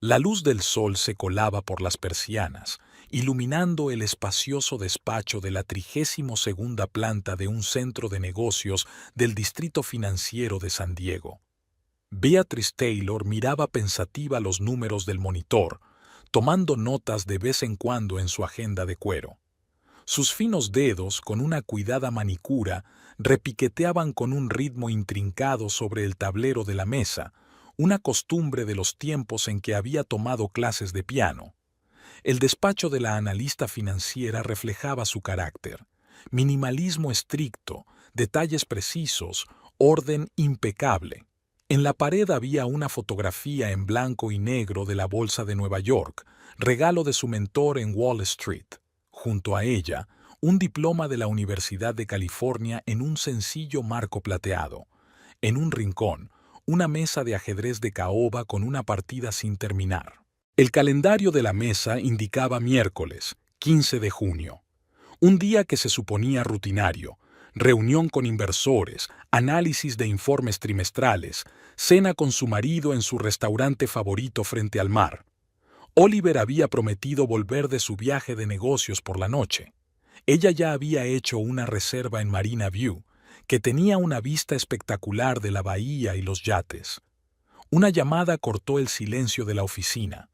La luz del sol se colaba por las persianas, iluminando el espacioso despacho de la 32ª planta de un centro de negocios del distrito financiero de San Diego. Beatrice Taylor miraba pensativa los números del monitor, tomando notas de vez en cuando en su agenda de cuero. Sus finos dedos, con una cuidada manicura, repiqueteaban con un ritmo intrincado sobre el tablero de la mesa, una costumbre de los tiempos en que había tomado clases de piano. El despacho de la analista financiera reflejaba su carácter: minimalismo estricto, detalles precisos, orden impecable. En la pared había una fotografía en blanco y negro de la Bolsa de Nueva York, regalo de su mentor en Wall Street. Junto a ella, un diploma de la Universidad de California en un sencillo marco plateado. En un rincón, una mesa de ajedrez de caoba con una partida sin terminar. El calendario de la mesa indicaba miércoles, 15 de junio. Un día que se suponía rutinario: reunión con inversores, análisis de informes trimestrales, cena con su marido en su restaurante favorito frente al mar. Oliver había prometido volver de su viaje de negocios por la noche. Ella ya había hecho una reserva en Marina View, que tenía una vista espectacular de la bahía y los yates. Una llamada cortó el silencio de la oficina.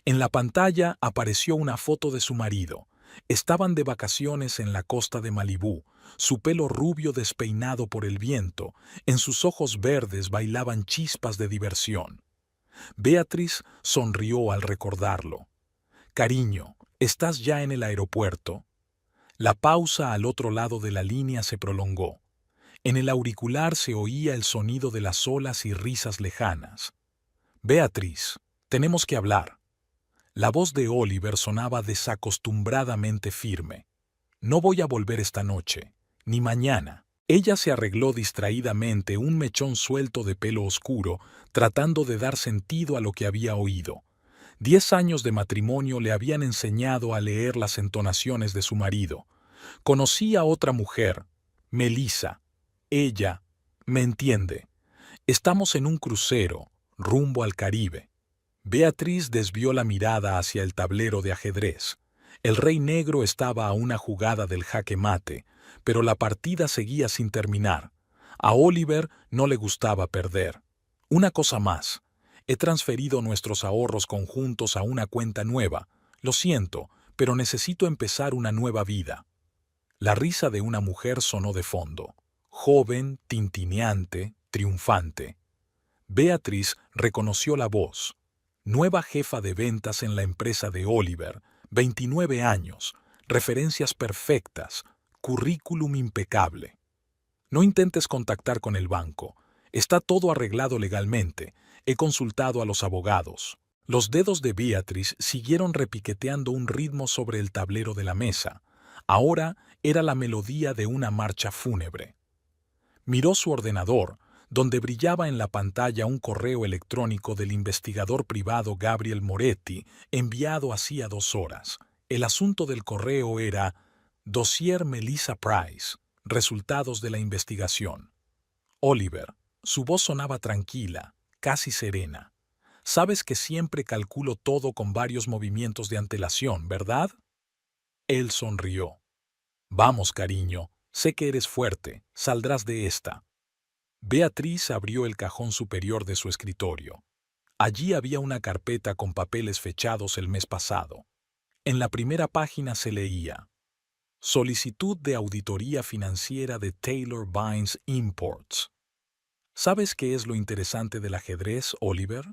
En la pantalla apareció una foto de su marido. Estaban de vacaciones en la costa de Malibú, su pelo rubio despeinado por el viento, en sus ojos verdes bailaban chispas de diversión. Beatrice sonrió al recordarlo. «Cariño, ¿estás ya en el aeropuerto?» La pausa al otro lado de la línea se prolongó. En el auricular se oía el sonido de las olas y risas lejanas. «Beatrice, tenemos que hablar». La voz de Oliver sonaba desacostumbradamente firme. «No voy a volver esta noche, ni mañana». Ella se arregló distraídamente un mechón suelto de pelo oscuro, tratando de dar sentido a lo que había oído. 10 años de matrimonio le habían enseñado a leer las entonaciones de su marido. Conocí a otra mujer, Melissa. Ella me entiende. Estamos en un crucero, rumbo al Caribe. Beatrice desvió la mirada hacia el tablero de ajedrez. El rey negro estaba a una jugada del jaque mate, pero la partida seguía sin terminar. A Oliver no le gustaba perder. «Una cosa más. He transferido nuestros ahorros conjuntos a una cuenta nueva. Lo siento, pero necesito empezar una nueva vida». La risa de una mujer sonó de fondo. Joven, tintineante, triunfante. Beatrice reconoció la voz. Nueva jefa de ventas en la empresa de Oliver, 29 años, referencias perfectas, currículum impecable. «No intentes contactar con el banco. Está todo arreglado legalmente. He consultado a los abogados». Los dedos de Beatrice siguieron repiqueteando un ritmo sobre el tablero de la mesa. Ahora era la melodía de una marcha fúnebre. Miró su ordenador, donde brillaba en la pantalla un correo electrónico del investigador privado Gabriel Moretti, enviado hacía 2 horas. El asunto del correo era: Dossier Melissa Price, resultados de la investigación. «Oliver», su voz sonaba tranquila, casi serena. «Sabes que siempre calculo todo con varios movimientos de antelación, ¿verdad?» Él sonrió. «Vamos, cariño, sé que eres fuerte, saldrás de esta». Beatrice abrió el cajón superior de su escritorio. Allí había una carpeta con papeles fechados el mes pasado. En la primera página se leía: «Solicitud de auditoría financiera de Taylor Vines Imports». ¿Sabes qué es lo interesante del ajedrez, Oliver?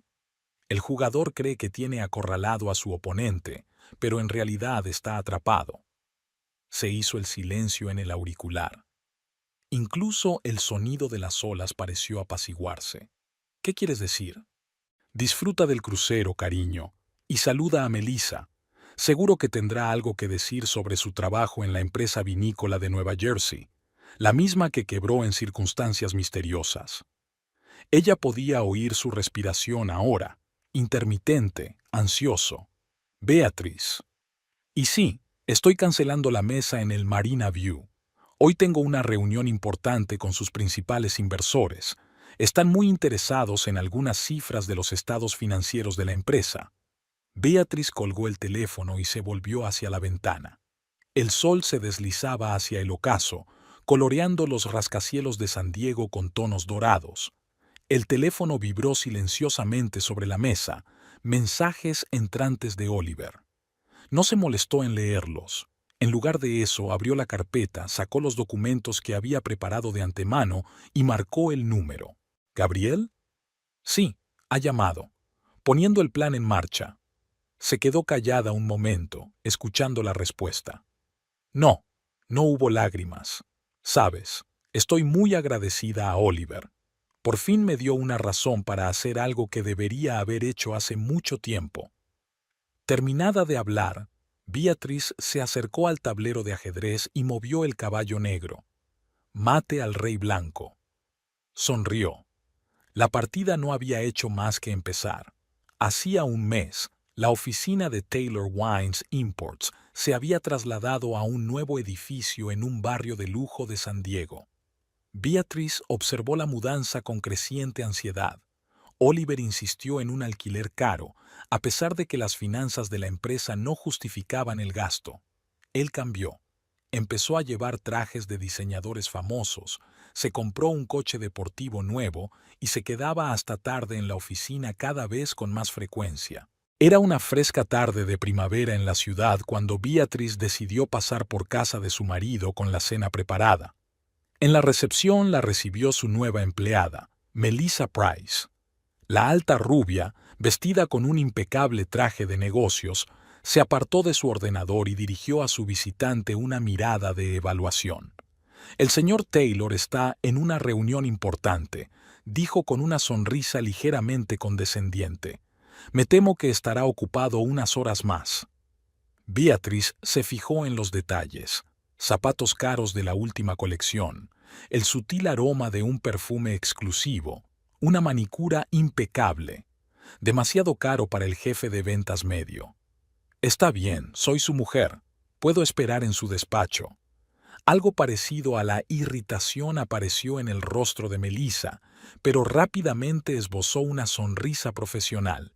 El jugador cree que tiene acorralado a su oponente, pero en realidad está atrapado. Se hizo el silencio en el auricular. Incluso el sonido de las olas pareció apaciguarse. «¿Qué quieres decir?» «Disfruta del crucero, cariño, y saluda a Melissa. Seguro que tendrá algo que decir sobre su trabajo en la empresa vinícola de Nueva Jersey, la misma que quebró en circunstancias misteriosas». Ella podía oír su respiración ahora, intermitente, ansioso. «Beatrice». «Y sí, estoy cancelando la mesa en el Marina View. Hoy tengo una reunión importante con sus principales inversores. Están muy interesados en algunas cifras de los estados financieros de la empresa. Beatriz colgó el teléfono y se volvió hacia la ventana. El sol se deslizaba hacia el ocaso, coloreando los rascacielos de San Diego con tonos dorados. El teléfono vibró silenciosamente sobre la mesa, mensajes entrantes de Oliver. No se molestó en leerlos. En lugar de eso, abrió la carpeta, sacó los documentos que había preparado de antemano y marcó el número. ¿Gabriel? Sí, ha llamado. Poniendo el plan en marcha. Se quedó callada un momento, escuchando la respuesta. No, no hubo lágrimas. Sabes, estoy muy agradecida a Oliver. Por fin me dio una razón para hacer algo que debería haber hecho hace mucho tiempo. Terminada de hablar, Beatriz se acercó al tablero de ajedrez y movió el caballo negro. Mate al rey blanco. Sonrió. La partida no había hecho más que empezar. Hacía un mes, la oficina de Taylor Wines Imports se había trasladado a un nuevo edificio en un barrio de lujo de San Diego. Beatriz observó la mudanza con creciente ansiedad. Oliver insistió en un alquiler caro, a pesar de que las finanzas de la empresa no justificaban el gasto. Él cambió. Empezó a llevar trajes de diseñadores famosos, se compró un coche deportivo nuevo y se quedaba hasta tarde en la oficina cada vez con más frecuencia. Era una fresca tarde de primavera en la ciudad cuando Beatriz decidió pasar por casa de su marido con la cena preparada. En la recepción la recibió su nueva empleada, Melissa Price. La alta rubia, vestida con un impecable traje de negocios, se apartó de su ordenador y dirigió a su visitante una mirada de evaluación. El señor Taylor está en una reunión importante, dijo con una sonrisa ligeramente condescendiente. Me temo que estará ocupado unas horas más. Beatriz se fijó en los detalles. Zapatos caros de la última colección, el sutil aroma de un perfume exclusivo, una manicura impecable. Demasiado caro para el jefe de ventas medio. Está bien, soy su mujer. Puedo esperar en su despacho. Algo parecido a la irritación apareció en el rostro de Melissa, pero rápidamente esbozó una sonrisa profesional.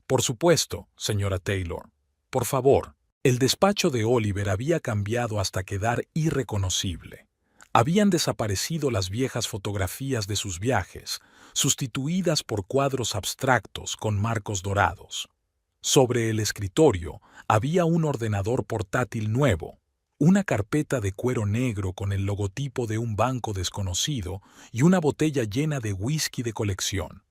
Por supuesto, señora Taylor. Por favor. El despacho de Oliver había cambiado hasta quedar irreconocible. Habían desaparecido las viejas fotografías de sus viajes, sustituidas por cuadros abstractos con marcos dorados. Sobre el escritorio había un ordenador portátil nuevo, una carpeta de cuero negro con el logotipo de un banco desconocido y una botella llena de whisky de colección.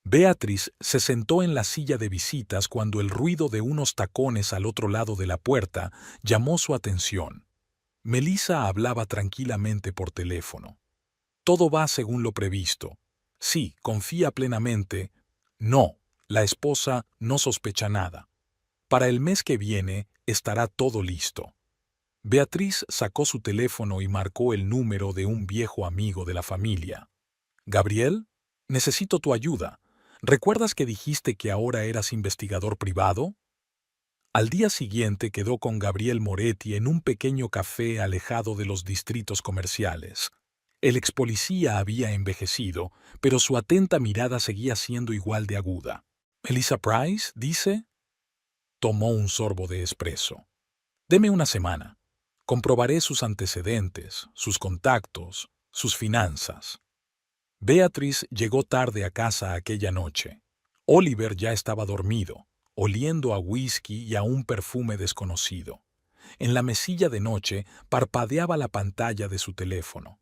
Beatriz se sentó en la silla de visitas cuando el ruido de unos tacones al otro lado de la puerta llamó su atención. Melissa hablaba tranquilamente por teléfono. Todo va según lo previsto. Sí, confía plenamente. No, la esposa no sospecha nada. Para el mes que viene estará todo listo. Beatriz sacó su teléfono y marcó el número de un viejo amigo de la familia. «Gabriel, necesito tu ayuda. ¿Recuerdas que dijiste que ahora eras investigador privado?» Al día siguiente quedó con Gabriel Moretti en un pequeño café alejado de los distritos comerciales. El expolicía había envejecido, pero su atenta mirada seguía siendo igual de aguda. «¿Melissa Price, dice?» Tomó un sorbo de espresso. «Deme una semana. Comprobaré sus antecedentes, sus contactos, sus finanzas». Beatriz llegó tarde a casa aquella noche. Oliver ya estaba dormido, oliendo a whisky y a un perfume desconocido. En la mesilla de noche parpadeaba la pantalla de su teléfono.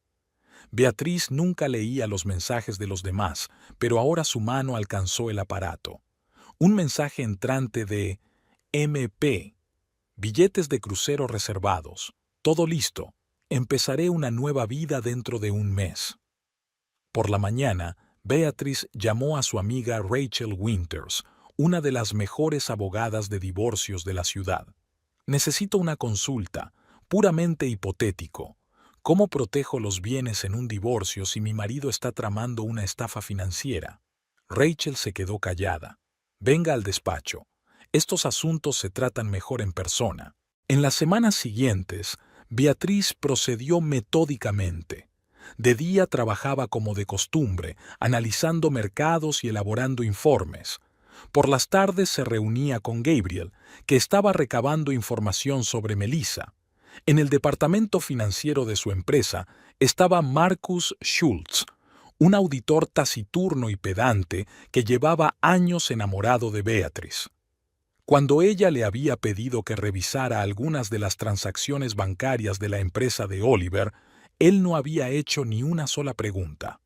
Beatriz nunca leía los mensajes de los demás, pero ahora su mano alcanzó el aparato. Un mensaje entrante de MP. Billetes de crucero reservados. Todo listo. Empezaré una nueva vida dentro de un mes. Por la mañana, Beatriz llamó a su amiga Rachel Winters, una de las mejores abogadas de divorcios de la ciudad. «Necesito una consulta, puramente hipotético. ¿Cómo protejo los bienes en un divorcio si mi marido está tramando una estafa financiera?» Rachel se quedó callada. «Venga al despacho. Estos asuntos se tratan mejor en persona». En las semanas siguientes, Beatriz procedió metódicamente. De día trabajaba como de costumbre, analizando mercados y elaborando informes. Por las tardes se reunía con Gabriel, que estaba recabando información sobre Melissa. En el departamento financiero de su empresa estaba Marcus Schultz, un auditor taciturno y pedante que llevaba años enamorado de Beatrice. Cuando ella le había pedido que revisara algunas de las transacciones bancarias de la empresa de Oliver, él no había hecho ni una sola pregunta.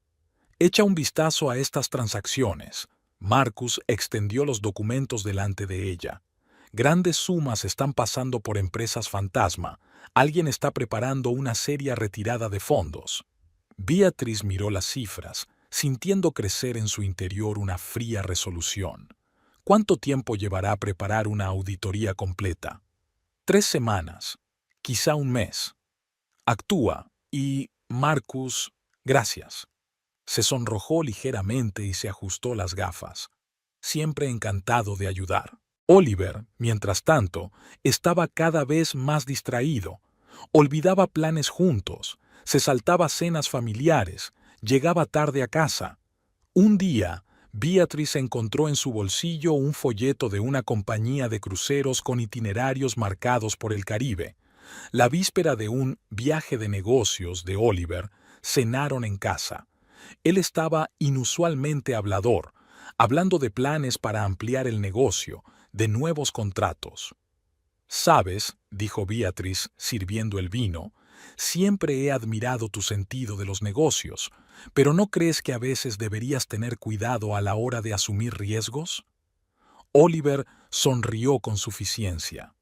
Echa un vistazo a estas transacciones. Marcus extendió los documentos delante de ella. Grandes sumas están pasando por empresas fantasma. Alguien está preparando una seria retirada de fondos. Beatrice miró las cifras, sintiendo crecer en su interior una fría resolución. ¿Cuánto tiempo llevará preparar una auditoría completa? 3 semanas, quizá un mes. Actúa y, Marcus, gracias. Se sonrojó ligeramente y se ajustó las gafas. Siempre encantado de ayudar. Oliver, mientras tanto, estaba cada vez más distraído. Olvidaba planes juntos, se saltaba cenas familiares, llegaba tarde a casa. Un día, Beatrice encontró en su bolsillo un folleto de una compañía de cruceros con itinerarios marcados por el Caribe. La víspera de un viaje de negocios de Oliver, cenaron en casa. Él estaba inusualmente hablador, hablando de planes para ampliar el negocio, de nuevos contratos. «Sabes», dijo Beatrice, sirviendo el vino, «siempre he admirado tu sentido de los negocios, pero ¿no crees que a veces deberías tener cuidado a la hora de asumir riesgos?» Oliver sonrió con suficiencia.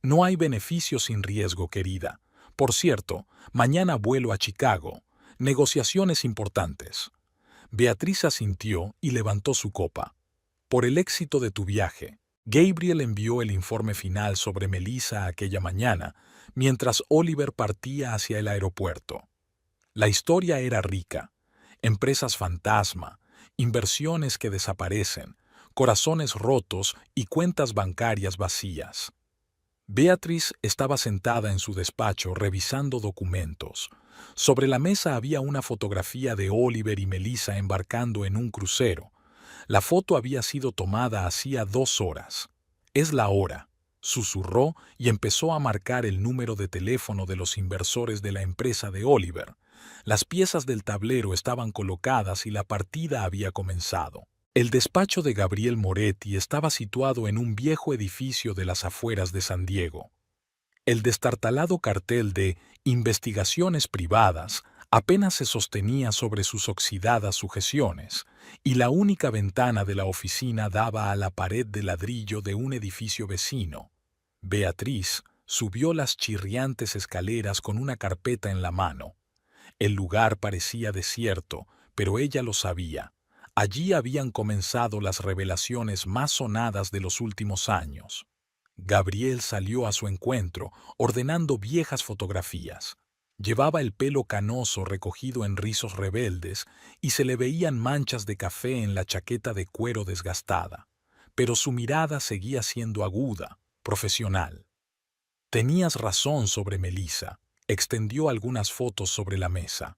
«No hay beneficio sin riesgo, querida. Por cierto, mañana vuelo a Chicago. Negociaciones importantes». Beatriz asintió y levantó su copa. «Por el éxito de tu viaje». Gabriel envió el informe final sobre Melissa aquella mañana, mientras Oliver partía hacia el aeropuerto. La historia era rica. Empresas fantasma, inversiones que desaparecen, corazones rotos y cuentas bancarias vacías. Beatrice estaba sentada en su despacho revisando documentos. Sobre la mesa había una fotografía de Oliver y Melissa embarcando en un crucero. La foto había sido tomada hacía 2 horas. «Es la hora», susurró y empezó a marcar el número de teléfono de los inversores de la empresa de Oliver. Las piezas del tablero estaban colocadas y la partida había comenzado. El despacho de Gabriel Moretti estaba situado en un viejo edificio de las afueras de San Diego. El destartalado cartel de «Investigaciones privadas» apenas se sostenía sobre sus oxidadas sujeciones, y la única ventana de la oficina daba a la pared de ladrillo de un edificio vecino. Beatriz subió las chirriantes escaleras con una carpeta en la mano. El lugar parecía desierto, pero ella lo sabía. Allí habían comenzado las revelaciones más sonadas de los últimos años. Gabriel salió a su encuentro, ordenando viejas fotografías. Llevaba el pelo canoso recogido en rizos rebeldes y se le veían manchas de café en la chaqueta de cuero desgastada, pero su mirada seguía siendo aguda, profesional. «Tenías razón sobre Melissa», extendió algunas fotos sobre la mesa.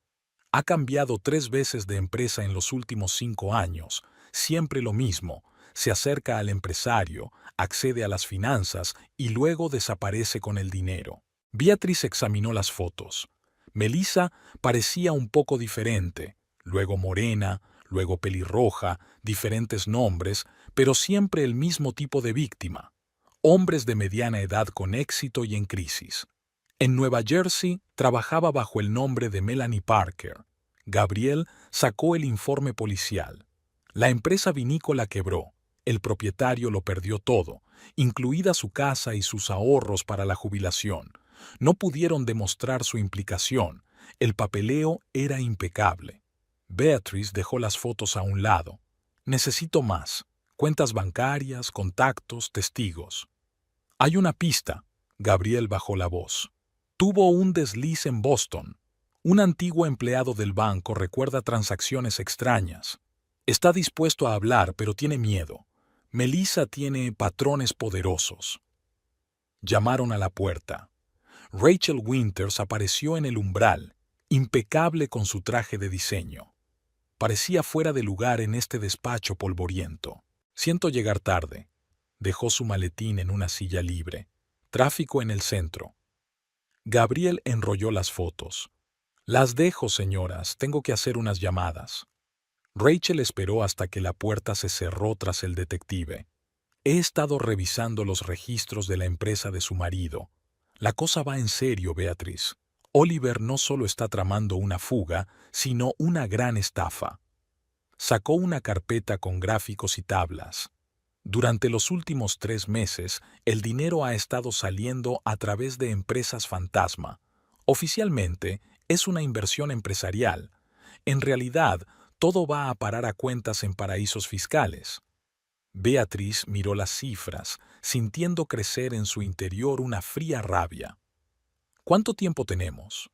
«Ha cambiado 3 veces de empresa en los últimos 5 años, siempre lo mismo, se acerca al empresario, accede a las finanzas y luego desaparece con el dinero». Beatriz examinó las fotos. Melissa parecía un poco diferente, luego morena, luego pelirroja, diferentes nombres, pero siempre el mismo tipo de víctima. Hombres de mediana edad con éxito y en crisis. En Nueva Jersey trabajaba bajo el nombre de Melanie Parker. Gabriel sacó el informe policial. La empresa vinícola quebró. El propietario lo perdió todo, incluida su casa y sus ahorros para la jubilación. No pudieron demostrar su implicación. El papeleo era impecable. Beatrice dejó las fotos a un lado. «Necesito más. Cuentas bancarias, contactos, testigos». «Hay una pista», Gabriel bajó la voz. «Tuvo un desliz en Boston. Un antiguo empleado del banco recuerda transacciones extrañas. Está dispuesto a hablar, pero tiene miedo. Melissa tiene patrones poderosos». Llamaron a la puerta. Rachel Winters apareció en el umbral, impecable con su traje de diseño. Parecía fuera de lugar en este despacho polvoriento. Siento llegar tarde. Dejó su maletín en una silla libre. Tráfico en el centro. Gabriel enrolló las fotos. Las dejo, señoras, tengo que hacer unas llamadas. Rachel esperó hasta que la puerta se cerró tras el detective. He estado revisando los registros de la empresa de su marido. La cosa va en serio, Beatriz. Oliver no solo está tramando una fuga, sino una gran estafa. Sacó una carpeta con gráficos y tablas. Durante los últimos 3 meses, el dinero ha estado saliendo a través de empresas fantasma. Oficialmente, es una inversión empresarial. En realidad, todo va a parar a cuentas en paraísos fiscales. Beatriz miró las cifras, sintiendo crecer en su interior una fría rabia. ¿Cuánto tiempo tenemos?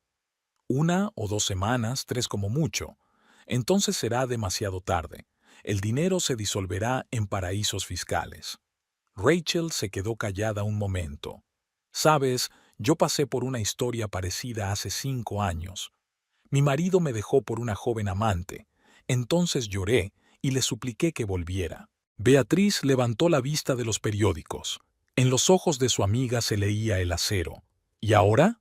1 o 2 semanas, 3 como mucho. Entonces será demasiado tarde. El dinero se disolverá en paraísos fiscales. Rachel se quedó callada un momento. Sabes, yo pasé por una historia parecida hace 5 años. Mi marido me dejó por una joven amante. Entonces lloré y le supliqué que volviera. Beatriz levantó la vista de los periódicos. En los ojos de su amiga se leía el acero. ¿Y ahora?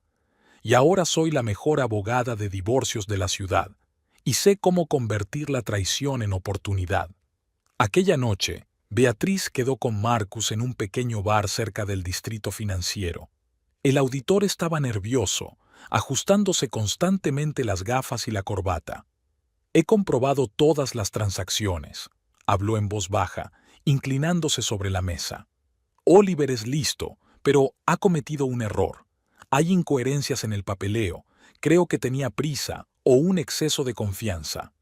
Y ahora soy la mejor abogada de divorcios de la ciudad, y sé cómo convertir la traición en oportunidad. Aquella noche, Beatriz quedó con Marcus en un pequeño bar cerca del distrito financiero. El auditor estaba nervioso, ajustándose constantemente las gafas y la corbata. He comprobado todas las transacciones, habló en voz baja, inclinándose sobre la mesa. Oliver es listo, pero ha cometido un error. Hay incoherencias en el papeleo. Creo que tenía prisa o un exceso de confianza.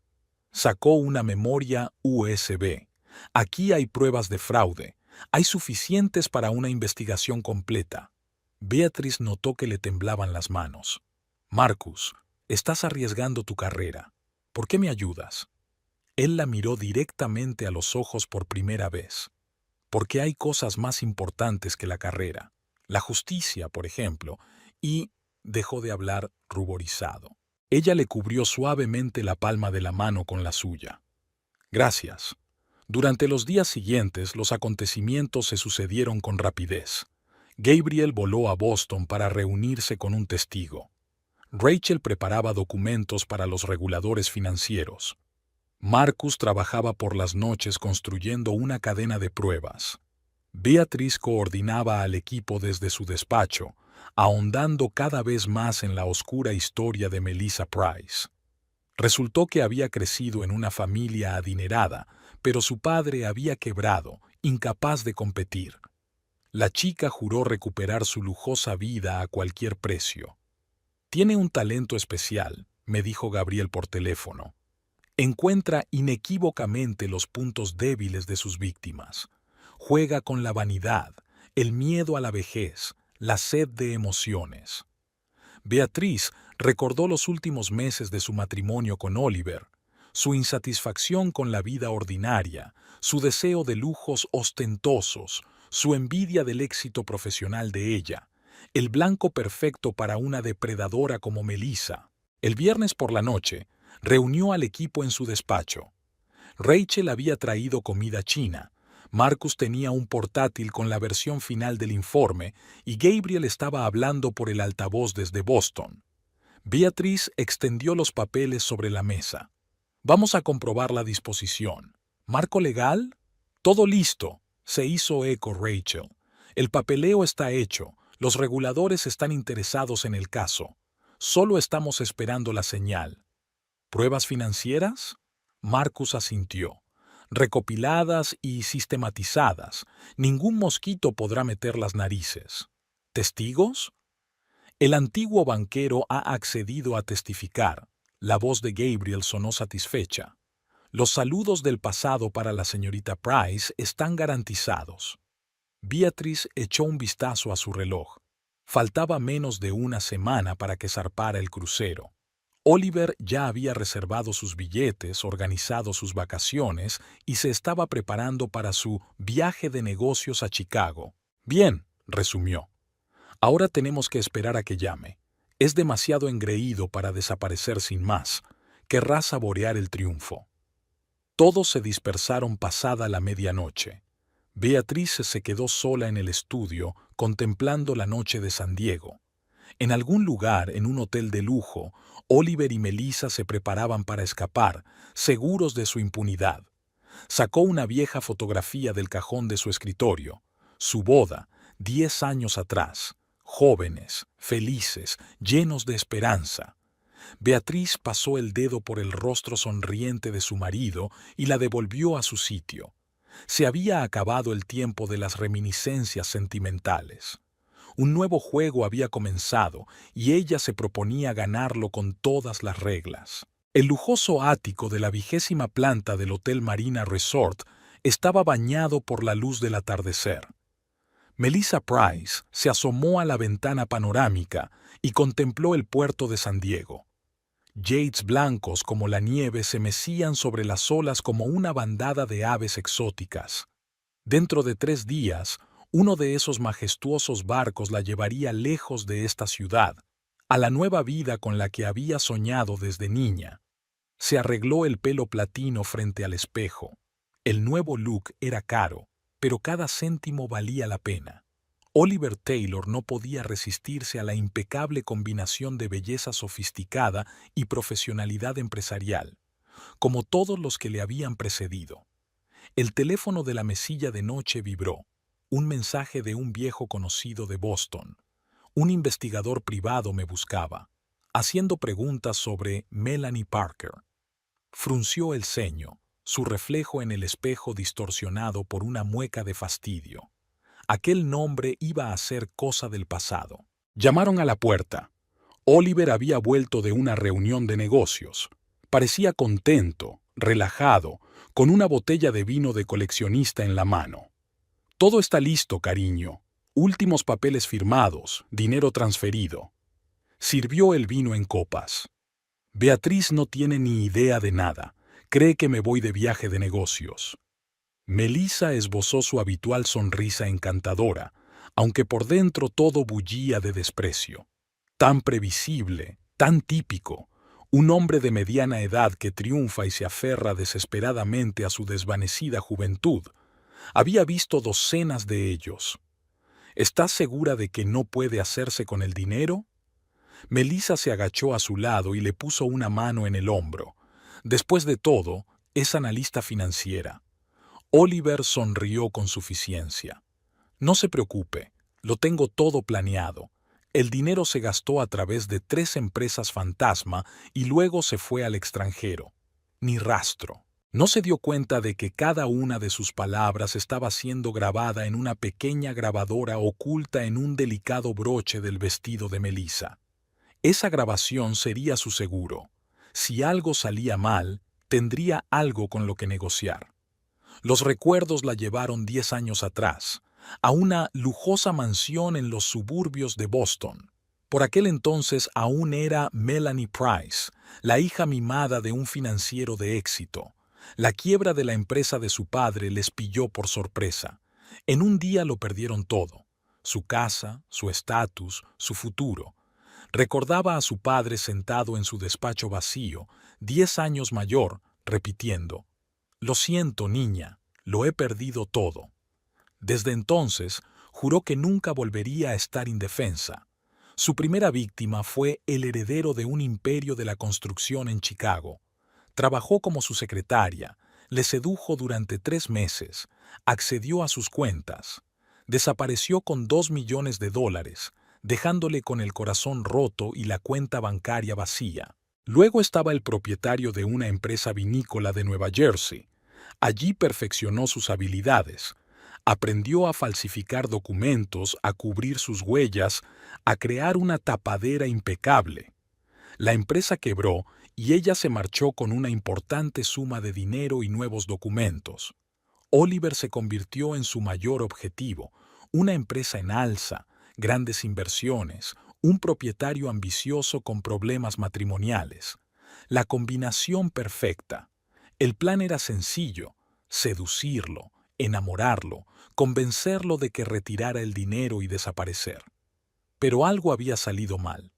Sacó una memoria USB. Aquí hay pruebas de fraude. Hay suficientes para una investigación completa. Beatriz notó que le temblaban las manos. Marcus, estás arriesgando tu carrera. ¿Por qué me ayudas? Él la miró directamente a los ojos por primera vez. Porque hay cosas más importantes que la carrera. La justicia, por ejemplo, y dejó de hablar ruborizado. Ella le cubrió suavemente la palma de la mano con la suya. Gracias. Durante los días siguientes, los acontecimientos se sucedieron con rapidez. Gabriel voló a Boston para reunirse con un testigo. Rachel preparaba documentos para los reguladores financieros. Marcus trabajaba por las noches construyendo una cadena de pruebas. Beatriz coordinaba al equipo desde su despacho, ahondando cada vez más en la oscura historia de Melissa Price. Resultó que había crecido en una familia adinerada, pero su padre había quebrado, incapaz de competir. La chica juró recuperar su lujosa vida a cualquier precio. Tiene un talento especial, me dijo Gabriel por teléfono. Encuentra inequívocamente los puntos débiles de sus víctimas. Juega con la vanidad, el miedo a la vejez, la sed de emociones. Beatriz recordó los últimos meses de su matrimonio con Oliver, su insatisfacción con la vida ordinaria, su deseo de lujos ostentosos, su envidia del éxito profesional de ella, el blanco perfecto para una depredadora como Melissa. El viernes por la noche, reunió al equipo en su despacho. Rachel había traído comida china, Marcus tenía un portátil con la versión final del informe y Gabriel estaba hablando por el altavoz desde Boston. Beatriz extendió los papeles sobre la mesa. Vamos a comprobar la disposición. ¿Marco legal? Todo listo, se hizo eco Rachel. El papeleo está hecho, los reguladores están interesados en el caso. Solo estamos esperando la señal. ¿Pruebas financieras? Marcus asintió. Recopiladas y sistematizadas. Ningún mosquito podrá meter las narices. ¿Testigos? El antiguo banquero ha accedido a testificar. La voz de Gabriel sonó satisfecha. Los saludos del pasado para la señorita Price están garantizados. Beatriz echó un vistazo a su reloj. Faltaba menos de una semana para que zarpara el crucero. Oliver ya había reservado sus billetes, organizado sus vacaciones y se estaba preparando para su viaje de negocios a Chicago. Bien, resumió. Ahora tenemos que esperar a que llame. Es demasiado engreído para desaparecer sin más. Querrá saborear el triunfo. Todos se dispersaron pasada la medianoche. Beatriz se quedó sola en el estudio, contemplando la noche de San Diego. En algún lugar, en un hotel de lujo, Oliver y Melissa se preparaban para escapar, seguros de su impunidad. Sacó una vieja fotografía del cajón de su escritorio. Su boda, 10 años atrás. Jóvenes, felices, llenos de esperanza. Beatriz pasó el dedo por el rostro sonriente de su marido y la devolvió a su sitio. Se había acabado el tiempo de las reminiscencias sentimentales. Un nuevo juego había comenzado y ella se proponía ganarlo con todas las reglas. El lujoso ático de la 20ª planta del Hotel Marina Resort estaba bañado por la luz del atardecer. Melissa Price se asomó a la ventana panorámica y contempló el puerto de San Diego. Yates blancos como la nieve se mecían sobre las olas como una bandada de aves exóticas. Dentro de 3 días, uno de esos majestuosos barcos la llevaría lejos de esta ciudad, a la nueva vida con la que había soñado desde niña. Se arregló el pelo platino frente al espejo. El nuevo look era caro, pero cada céntimo valía la pena. Oliver Taylor no podía resistirse a la impecable combinación de belleza sofisticada y profesionalidad empresarial, como todos los que le habían precedido. El teléfono de la mesilla de noche vibró. Un mensaje de un viejo conocido de Boston. Un investigador privado me buscaba, haciendo preguntas sobre Melanie Parker. Frunció el ceño, su reflejo en el espejo distorsionado por una mueca de fastidio. Aquel nombre iba a ser cosa del pasado. Llamaron a la puerta. Oliver había vuelto de una reunión de negocios. Parecía contento, relajado, con una botella de vino de coleccionista en la mano. Todo está listo, cariño. Últimos papeles firmados, dinero transferido. Sirvió el vino en copas. Beatriz no tiene ni idea de nada. Cree que me voy de viaje de negocios. Melissa esbozó su habitual sonrisa encantadora, aunque por dentro todo bullía de desprecio. Tan previsible, tan típico, un hombre de mediana edad que triunfa y se aferra desesperadamente a su desvanecida juventud. Había visto docenas de ellos. ¿Estás segura de que no puede hacerse con el dinero? Melissa se agachó a su lado y le puso una mano en el hombro. Después de todo, es analista financiera. Oliver sonrió con suficiencia. No se preocupe, lo tengo todo planeado. El dinero se gastó a través de 3 empresas fantasma y luego se fue al extranjero. Ni rastro. No se dio cuenta de que cada una de sus palabras estaba siendo grabada en una pequeña grabadora oculta en un delicado broche del vestido de Melissa. Esa grabación sería su seguro. Si algo salía mal, tendría algo con lo que negociar. Los recuerdos la llevaron 10 años atrás, a una lujosa mansión en los suburbios de Boston. Por aquel entonces aún era Melanie Price, la hija mimada de un financiero de éxito. La quiebra de la empresa de su padre les pilló por sorpresa. En un día lo perdieron todo: su casa, su estatus, su futuro. Recordaba a su padre sentado en su despacho vacío, 10 años mayor, repitiendo: «Lo siento, niña, lo he perdido todo». Desde entonces, juró que nunca volvería a estar indefensa. Su primera víctima fue el heredero de un imperio de la construcción en Chicago. Trabajó como su secretaria, le sedujo durante 3 meses, accedió a sus cuentas. Desapareció con $2 millones, dejándole con el corazón roto y la cuenta bancaria vacía. Luego estaba el propietario de una empresa vinícola de Nueva Jersey. Allí perfeccionó sus habilidades. Aprendió a falsificar documentos, a cubrir sus huellas, a crear una tapadera impecable. La empresa quebró y ella se marchó con una importante suma de dinero y nuevos documentos. Oliver se convirtió en su mayor objetivo: una empresa en alza, grandes inversiones, un propietario ambicioso con problemas matrimoniales. La combinación perfecta. El plan era sencillo: seducirlo, enamorarlo, convencerlo de que retirara el dinero y desaparecer. Pero algo había salido mal.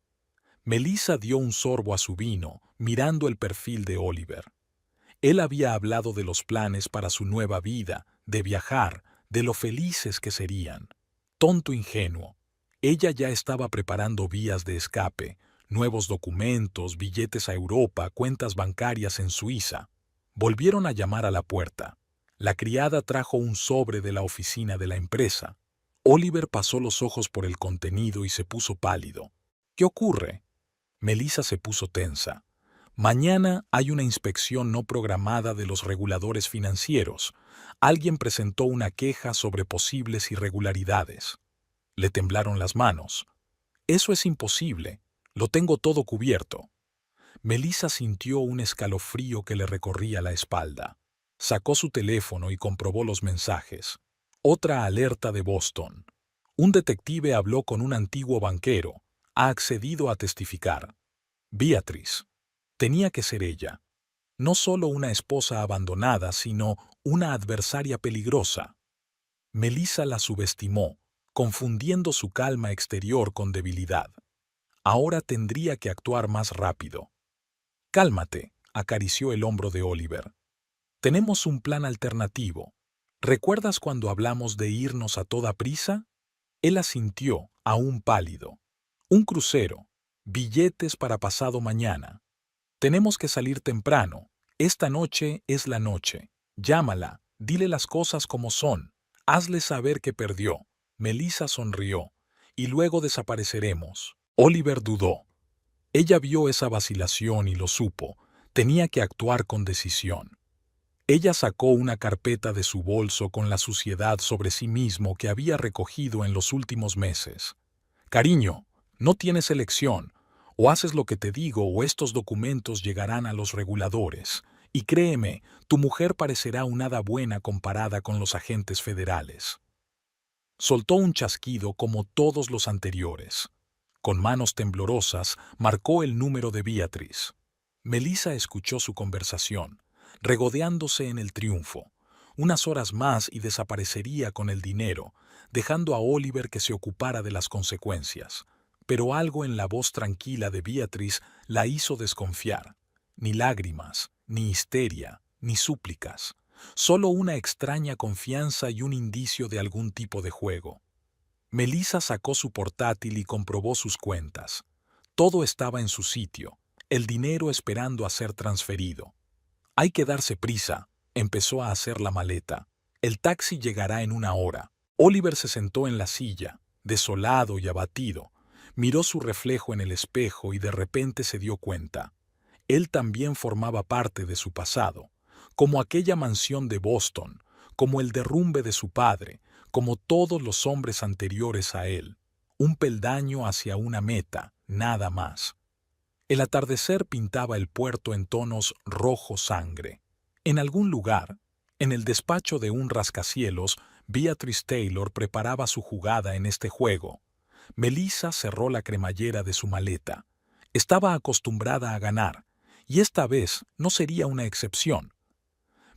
Melissa dio un sorbo a su vino, mirando el perfil de Oliver. Él había hablado de los planes para su nueva vida, de viajar, de lo felices que serían. Tonto ingenuo. Ella ya estaba preparando vías de escape, nuevos documentos, billetes a Europa, cuentas bancarias en Suiza. Volvieron a llamar a la puerta. La criada trajo un sobre de la oficina de la empresa. Oliver pasó los ojos por el contenido y se puso pálido. ¿Qué ocurre? Melissa se puso tensa. Mañana hay una inspección no programada de los reguladores financieros. Alguien presentó una queja sobre posibles irregularidades. Le temblaron las manos. Eso es imposible. Lo tengo todo cubierto. Melissa sintió un escalofrío que le recorría la espalda. Sacó su teléfono y comprobó los mensajes. Otra alerta de Boston. Un detective habló con un antiguo banquero. Ha accedido a testificar. Beatrice. Tenía que ser ella. No solo una esposa abandonada, sino una adversaria peligrosa. Melissa la subestimó, confundiendo su calma exterior con debilidad. Ahora tendría que actuar más rápido. Cálmate, acarició el hombro de Oliver. Tenemos un plan alternativo. ¿Recuerdas cuando hablamos de irnos a toda prisa? Él asintió, aún pálido. Un crucero. Billetes para pasado mañana. Tenemos que salir temprano. Esta noche es la noche. Llámala, dile las cosas como son. Hazle saber que perdió. Melissa sonrió. Y luego desapareceremos. Oliver dudó. Ella vio esa vacilación y lo supo. Tenía que actuar con decisión. Ella sacó una carpeta de su bolso con la suciedad sobre sí mismo que había recogido en los últimos meses. Cariño, no tienes elección. O haces lo que te digo o estos documentos llegarán a los reguladores. Y créeme, tu mujer parecerá una hada buena comparada con los agentes federales. Soltó un chasquido como todos los anteriores. Con manos temblorosas, marcó el número de Beatrice. Melissa escuchó su conversación, regodeándose en el triunfo. Unas horas más y desaparecería con el dinero, dejando a Oliver que se ocupara de las consecuencias. Pero algo en la voz tranquila de Beatrice la hizo desconfiar. Ni lágrimas, ni histeria, ni súplicas. Solo una extraña confianza y un indicio de algún tipo de juego. Melissa sacó su portátil y comprobó sus cuentas. Todo estaba en su sitio, el dinero esperando a ser transferido. Hay que darse prisa, empezó a hacer la maleta. El taxi llegará en una hora. Oliver se sentó en la silla, desolado y abatido. Miró su reflejo en el espejo y de repente se dio cuenta. Él también formaba parte de su pasado, como aquella mansión de Boston, como el derrumbe de su padre, como todos los hombres anteriores a él. Un peldaño hacia una meta, nada más. El atardecer pintaba el puerto en tonos rojo sangre. En algún lugar, en el despacho de un rascacielos, Beatrice Taylor preparaba su jugada en este juego. Melissa cerró la cremallera de su maleta. Estaba acostumbrada a ganar, y esta vez no sería una excepción.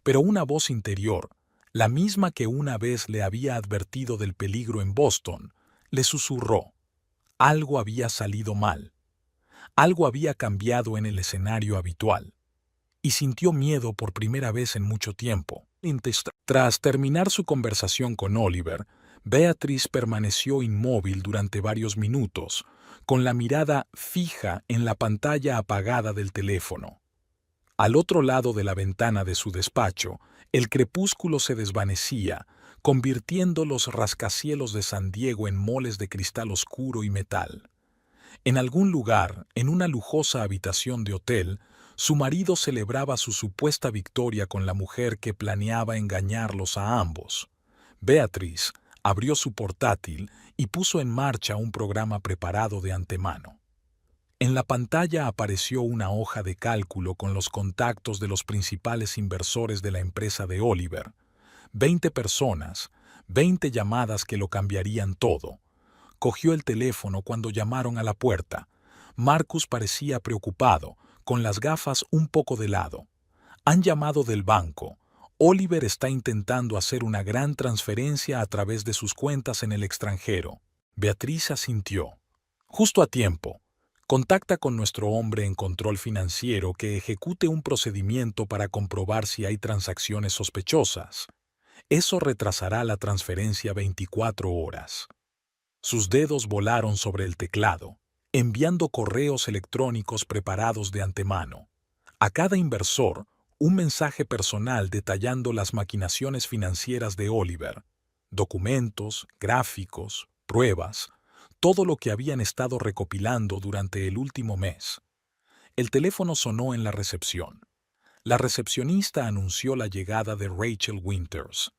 Pero una voz interior, la misma que una vez le había advertido del peligro en Boston, le susurró. Algo había salido mal. Algo había cambiado en el escenario habitual. Y sintió miedo por primera vez en mucho tiempo. Tras terminar su conversación con Oliver, Beatrice permaneció inmóvil durante varios minutos, con la mirada fija en la pantalla apagada del teléfono. Al otro lado de la ventana de su despacho, el crepúsculo se desvanecía, convirtiendo los rascacielos de San Diego en moles de cristal oscuro y metal. En algún lugar, en una lujosa habitación de hotel, su marido celebraba su supuesta victoria con la mujer que planeaba engañarlos a ambos. Beatrice abrió su portátil y puso en marcha un programa preparado de antemano. En la pantalla apareció una hoja de cálculo con los contactos de los principales inversores de la empresa de Oliver. 20 personas, 20 llamadas que lo cambiarían todo. Cogió el teléfono cuando llamaron a la puerta. Marcus parecía preocupado, con las gafas un poco de lado. Han llamado del banco. Oliver está intentando hacer una gran transferencia a través de sus cuentas en el extranjero. Beatrice asintió. Justo a tiempo. Contacta con nuestro hombre en control financiero que ejecute un procedimiento para comprobar si hay transacciones sospechosas. Eso retrasará la transferencia 24 horas. Sus dedos volaron sobre el teclado, enviando correos electrónicos preparados de antemano. A cada inversor, un mensaje personal detallando las maquinaciones financieras de Oliver, documentos, gráficos, pruebas, todo lo que habían estado recopilando durante el último mes. El teléfono sonó en la recepción. La recepcionista anunció la llegada de Rachel Winters.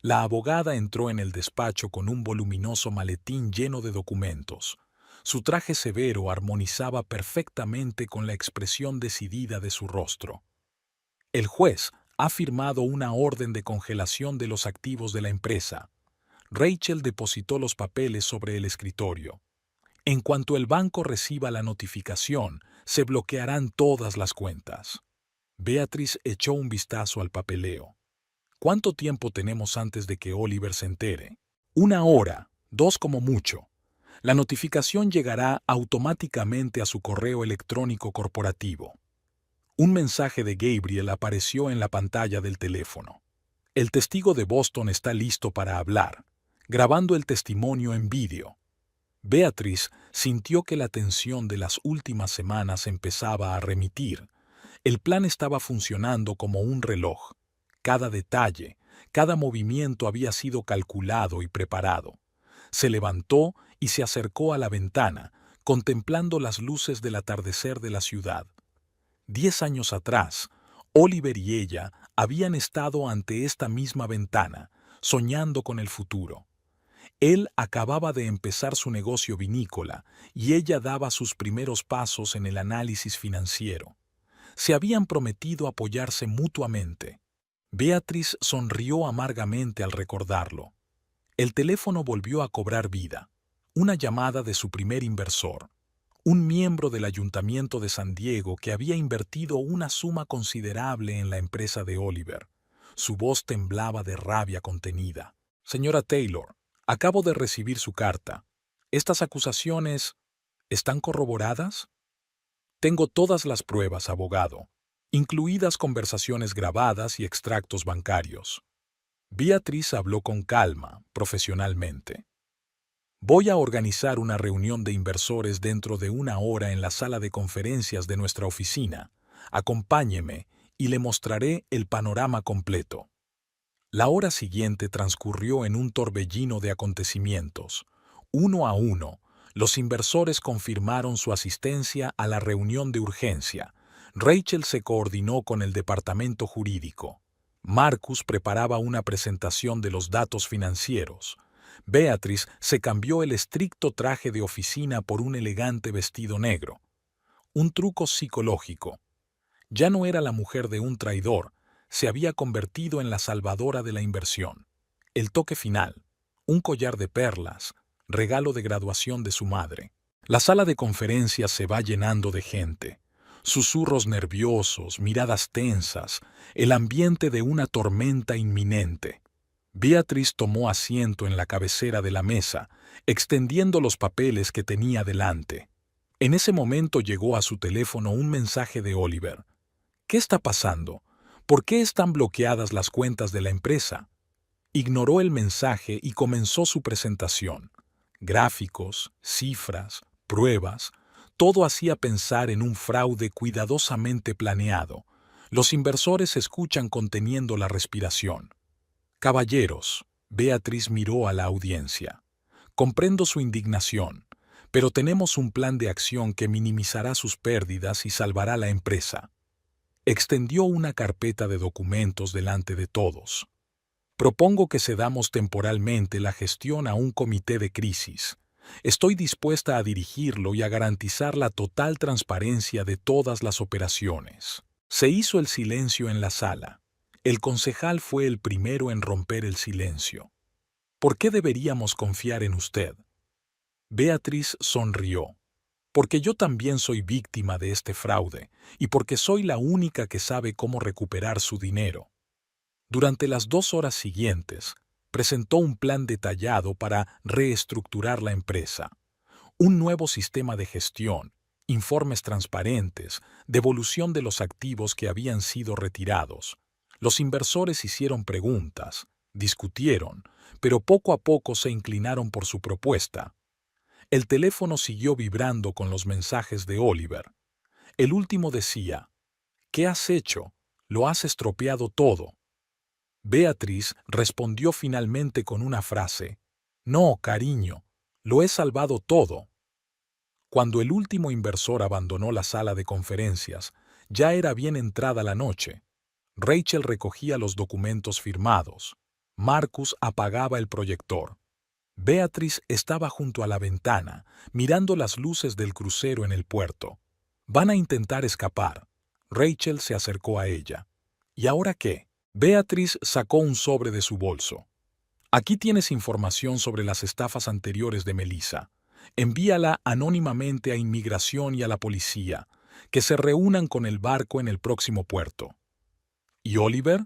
La abogada entró en el despacho con un voluminoso maletín lleno de documentos. Su traje severo armonizaba perfectamente con la expresión decidida de su rostro. El juez ha firmado una orden de congelación de los activos de la empresa. Rachel depositó los papeles sobre el escritorio. En cuanto el banco reciba la notificación, se bloquearán todas las cuentas. Beatriz echó un vistazo al papeleo. ¿Cuánto tiempo tenemos antes de que Oliver se entere? 1 hora, 2 como mucho. La notificación llegará automáticamente a su correo electrónico corporativo. Un mensaje de Gabriel apareció en la pantalla del teléfono. El testigo de Boston está listo para hablar, grabando el testimonio en vídeo. Beatriz sintió que la tensión de las últimas semanas empezaba a remitir. El plan estaba funcionando como un reloj. Cada detalle, cada movimiento había sido calculado y preparado. Se levantó y se acercó a la ventana, contemplando las luces del atardecer de la ciudad. 10 años atrás, Oliver y ella habían estado ante esta misma ventana, soñando con el futuro. Él acababa de empezar su negocio vinícola y ella daba sus primeros pasos en el análisis financiero. Se habían prometido apoyarse mutuamente. Beatriz sonrió amargamente al recordarlo. El teléfono volvió a cobrar vida. Una llamada de su primer inversor, un miembro del Ayuntamiento de San Diego que había invertido una suma considerable en la empresa de Oliver. Su voz temblaba de rabia contenida. Señora Taylor, acabo de recibir su carta. ¿Estas acusaciones están corroboradas? Tengo todas las pruebas, abogado, incluidas conversaciones grabadas y extractos bancarios. Beatriz habló con calma, profesionalmente. Voy a organizar una reunión de inversores dentro de 1 hora en la sala de conferencias de nuestra oficina. Acompáñeme y le mostraré el panorama completo. La hora siguiente transcurrió en un torbellino de acontecimientos. Uno a uno, los inversores confirmaron su asistencia a la reunión de urgencia. Rachel se coordinó con el departamento jurídico. Marcus preparaba una presentación de los datos financieros. Beatriz se cambió el estricto traje de oficina por un elegante vestido negro. Un truco psicológico. Ya no era la mujer de un traidor, se había convertido en la salvadora de la inversión. El toque final. Un collar de perlas, regalo de graduación de su madre. La sala de conferencias se va llenando de gente. Susurros nerviosos, miradas tensas, el ambiente de una tormenta inminente. Beatriz tomó asiento en la cabecera de la mesa, extendiendo los papeles que tenía delante. En ese momento llegó a su teléfono un mensaje de Oliver. ¿Qué está pasando? ¿Por qué están bloqueadas las cuentas de la empresa? Ignoró el mensaje y comenzó su presentación. Gráficos, cifras, pruebas, todo hacía pensar en un fraude cuidadosamente planeado. Los inversores escuchan conteniendo la respiración. Caballeros, Beatriz miró a la audiencia. Comprendo su indignación, pero tenemos un plan de acción que minimizará sus pérdidas y salvará la empresa. Extendió una carpeta de documentos delante de todos. Propongo que cedamos temporalmente la gestión a un comité de crisis. Estoy dispuesta a dirigirlo y a garantizar la total transparencia de todas las operaciones. Se hizo el silencio en la sala. El concejal fue el primero en romper el silencio. ¿Por qué deberíamos confiar en usted? Beatriz sonrió. Porque yo también soy víctima de este fraude y porque soy la única que sabe cómo recuperar su dinero. Durante las 2 horas siguientes, presentó un plan detallado para reestructurar la empresa, un nuevo sistema de gestión informes transparentes, devolución de los activos que habían sido retirados. Los inversores hicieron preguntas, discutieron, pero poco a poco se inclinaron por su propuesta. El teléfono siguió vibrando con los mensajes de Oliver. El último decía: «¿Qué has hecho? Lo has estropeado todo». Beatriz respondió finalmente con una frase: «No, cariño, lo he salvado todo». Cuando el último inversor abandonó la sala de conferencias, ya era bien entrada la noche. Rachel recogía los documentos firmados. Marcus apagaba el proyector. Beatriz estaba junto a la ventana, mirando las luces del crucero en el puerto. Van a intentar escapar. Rachel se acercó a ella. ¿Y ahora qué? Beatriz sacó un sobre de su bolso. Aquí tienes información sobre las estafas anteriores de Melissa. Envíala anónimamente a Inmigración y a la policía, que se reúnan con el barco en el próximo puerto. ¿Y Oliver?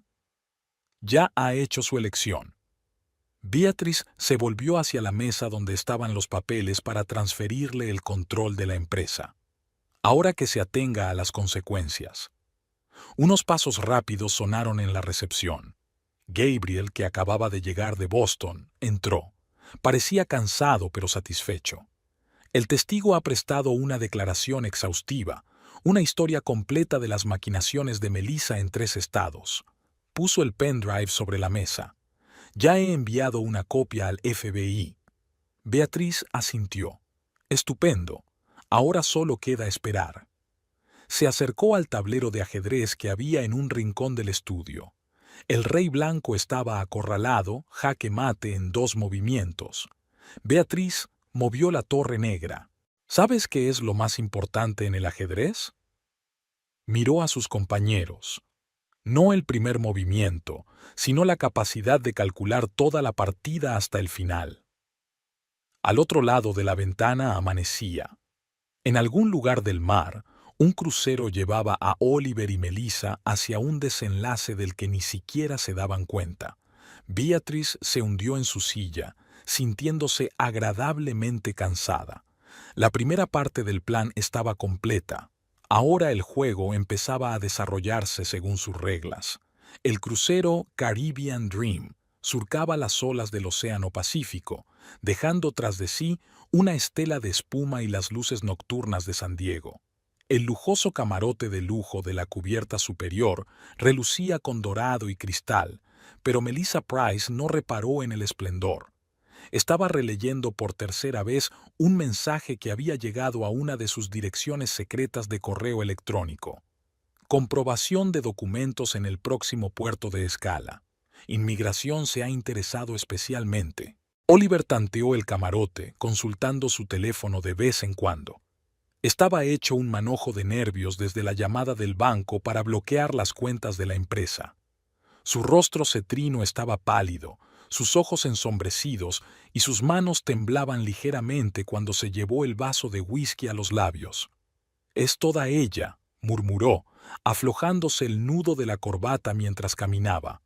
Ya ha hecho su elección. Beatriz se volvió hacia la mesa donde estaban los papeles para transferirle el control de la empresa. Ahora que se atenga a las consecuencias. Unos pasos rápidos sonaron en la recepción. Gabriel, que acababa de llegar de Boston, entró. Parecía cansado pero satisfecho. El testigo ha prestado una declaración exhaustiva, una historia completa de las maquinaciones de Melissa en 3 estados. Puso el pendrive sobre la mesa. Ya he enviado una copia al FBI. Beatriz asintió. Estupendo. Ahora solo queda esperar. Se acercó al tablero de ajedrez que había en un rincón del estudio. El rey blanco estaba acorralado, jaque mate en 2 movimientos. Beatriz movió la torre negra. ¿Sabes qué es lo más importante en el ajedrez? Miró a sus compañeros. No el primer movimiento, sino la capacidad de calcular toda la partida hasta el final. Al otro lado de la ventana amanecía. En algún lugar del mar, un crucero llevaba a Oliver y Melissa hacia un desenlace del que ni siquiera se daban cuenta. Beatriz se hundió en su silla, sintiéndose agradablemente cansada. La primera parte del plan estaba completa. Ahora el juego empezaba a desarrollarse según sus reglas. El crucero Caribbean Dream surcaba las olas del Océano Pacífico, dejando tras de sí una estela de espuma y las luces nocturnas de San Diego. El lujoso camarote de lujo de la cubierta superior relucía con dorado y cristal, pero Melissa Price no reparó en el esplendor. Estaba releyendo por tercera vez un mensaje que había llegado a una de sus direcciones secretas de correo electrónico. Comprobación de documentos en el próximo puerto de escala. Inmigración se ha interesado especialmente. Oliver tanteó el camarote, consultando su teléfono de vez en cuando. Estaba hecho un manojo de nervios desde la llamada del banco para bloquear las cuentas de la empresa. Su rostro cetrino estaba pálido, sus ojos ensombrecidos y sus manos temblaban ligeramente cuando se llevó el vaso de whisky a los labios. «Es toda ella», murmuró, aflojándose el nudo de la corbata mientras caminaba.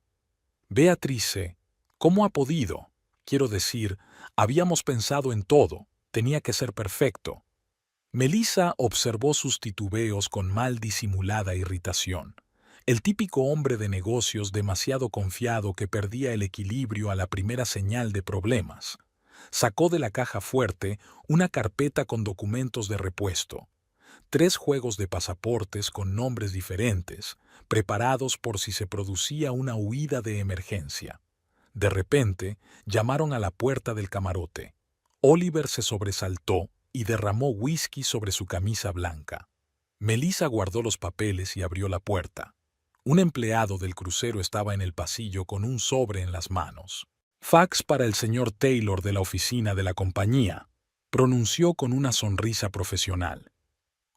«Beatrice, ¿cómo ha podido? Quiero decir, habíamos pensado en todo, tenía que ser perfecto». Melissa observó sus titubeos con mal disimulada irritación. El típico hombre de negocios demasiado confiado que perdía el equilibrio a la primera señal de problemas. Sacó de la caja fuerte una carpeta con documentos de repuesto. 3 juegos de pasaportes con nombres diferentes, preparados por si se producía una huida de emergencia. De repente, llamaron a la puerta del camarote. Oliver se sobresaltó y derramó whisky sobre su camisa blanca. Melissa guardó los papeles y abrió la puerta. Un empleado del crucero estaba en el pasillo con un sobre en las manos. «Fax para el señor Taylor de la oficina de la compañía», pronunció con una sonrisa profesional.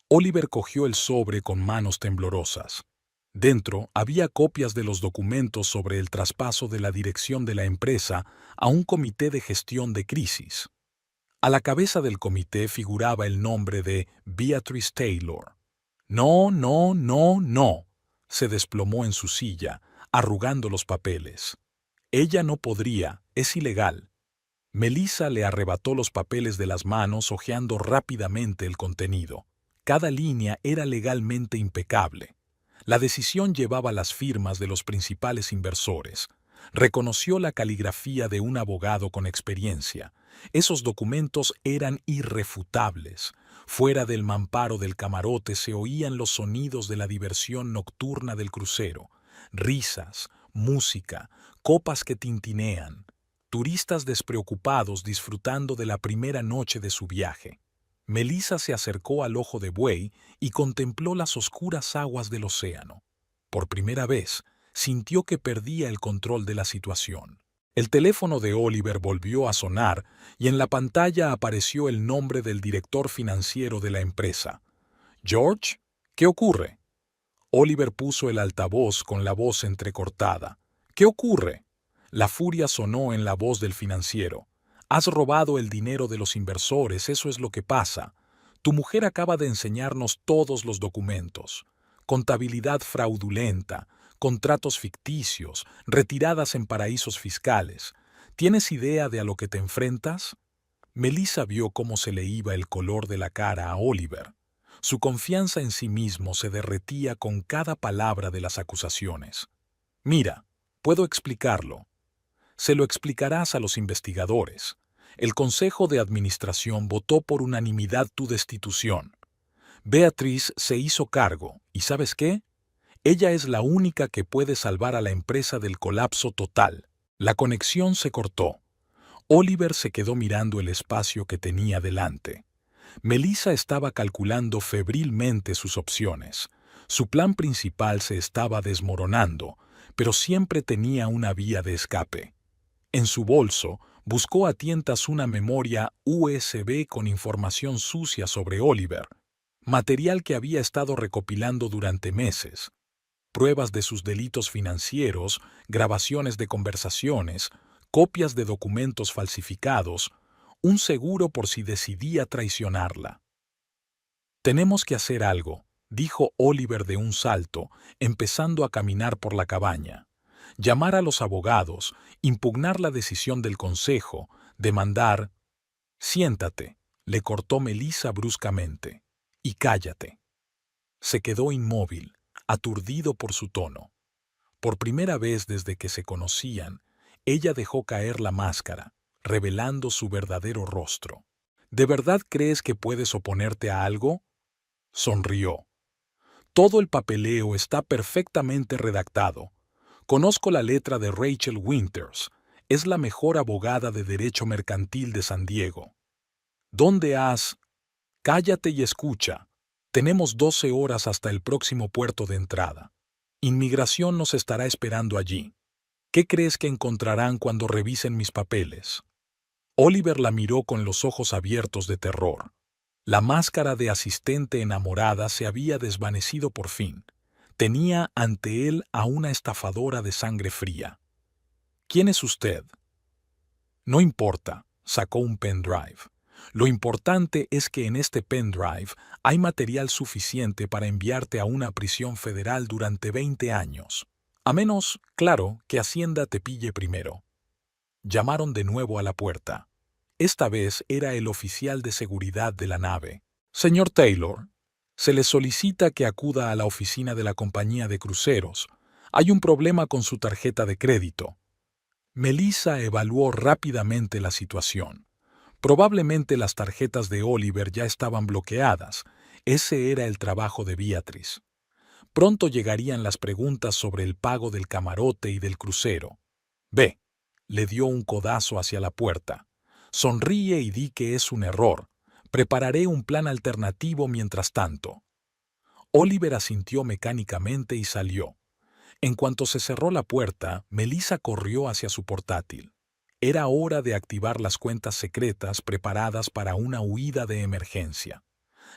Oliver cogió el sobre con manos temblorosas. Dentro había copias de los documentos sobre el traspaso de la dirección de la empresa a un comité de gestión de crisis. A la cabeza del comité figuraba el nombre de Beatrice Taylor. «No, no, no, no», se desplomó en su silla, arrugando los papeles. «Ella no podría, es ilegal». Melissa le arrebató los papeles de las manos hojeando rápidamente el contenido. Cada línea era legalmente impecable. La decisión llevaba las firmas de los principales inversores. Reconoció la caligrafía de un abogado con experiencia. Esos documentos eran irrefutables. Fuera del mamparo del camarote se oían los sonidos de la diversión nocturna del crucero. Risas, música, copas que tintinean. Turistas despreocupados disfrutando de la primera noche de su viaje. Melissa se acercó al ojo de buey y contempló las oscuras aguas del océano. Por primera vez, sintió que perdía el control de la situación. El teléfono de Oliver volvió a sonar y en la pantalla apareció el nombre del director financiero de la empresa. «George, ¿qué ocurre?» Oliver puso el altavoz con la voz entrecortada. «¿Qué ocurre?» La furia sonó en la voz del financiero. «Has robado el dinero de los inversores, eso es lo que pasa. Tu mujer acaba de enseñarnos todos los documentos. Contabilidad fraudulenta, contratos ficticios, retiradas en paraísos fiscales. ¿Tienes idea de a lo que te enfrentas?» Melissa vio cómo se le iba el color de la cara a Oliver. Su confianza en sí mismo se derretía con cada palabra de las acusaciones. «Mira, puedo explicarlo. Se lo explicarás a los investigadores. El Consejo de Administración votó por unanimidad tu destitución. Beatriz se hizo cargo, ¿y sabes qué? Ella es la única que puede salvar a la empresa del colapso total». La conexión se cortó. Oliver se quedó mirando el espacio que tenía delante. Melissa estaba calculando febrilmente sus opciones. Su plan principal se estaba desmoronando, pero siempre tenía una vía de escape. En su bolso, buscó a tientas una memoria USB con información sucia sobre Oliver, material que había estado recopilando durante meses. Pruebas de sus delitos financieros, grabaciones de conversaciones, copias de documentos falsificados, un seguro por si decidía traicionarla. «Tenemos que hacer algo», dijo Oliver de un salto, empezando a caminar por la cabaña. «Llamar a los abogados, impugnar la decisión del consejo, demandar». «Siéntate», le cortó Melissa bruscamente, «y cállate». Se quedó inmóvil, aturdido por su tono. Por primera vez desde que se conocían, ella dejó caer la máscara, revelando su verdadero rostro. «¿De verdad crees que puedes oponerte a algo?». Sonrió. «Todo el papeleo está perfectamente redactado. Conozco la letra de Rachel Winters. Es la mejor abogada de derecho mercantil de San Diego. ¿Dónde has...?» «Cállate y escucha. Tenemos 12 horas hasta el próximo puerto de entrada. Inmigración nos estará esperando allí. ¿Qué crees que encontrarán cuando revisen mis papeles?». Oliver la miró con los ojos abiertos de terror. La máscara de asistente enamorada se había desvanecido por fin. Tenía ante él a una estafadora de sangre fría. «¿Quién es usted?». «No importa», sacó un pendrive. «Lo importante es que en este pendrive hay material suficiente para enviarte a una prisión federal durante 20 años. A menos, claro, que Hacienda te pille primero». Llamaron de nuevo a la puerta. Esta vez era el oficial de seguridad de la nave. «Señor Taylor, se le solicita que acuda a la oficina de la compañía de cruceros. Hay un problema con su tarjeta de crédito». Melissa evaluó rápidamente la situación. Probablemente las tarjetas de Oliver ya estaban bloqueadas. Ese era el trabajo de Beatriz. Pronto llegarían las preguntas sobre el pago del camarote y del crucero. «Ve», le dio un codazo hacia la puerta. «Sonríe y di que es un error. Prepararé un plan alternativo mientras tanto». Oliver asintió mecánicamente y salió. En cuanto se cerró la puerta, Melissa corrió hacia su portátil. Era hora de activar las cuentas secretas preparadas para una huida de emergencia.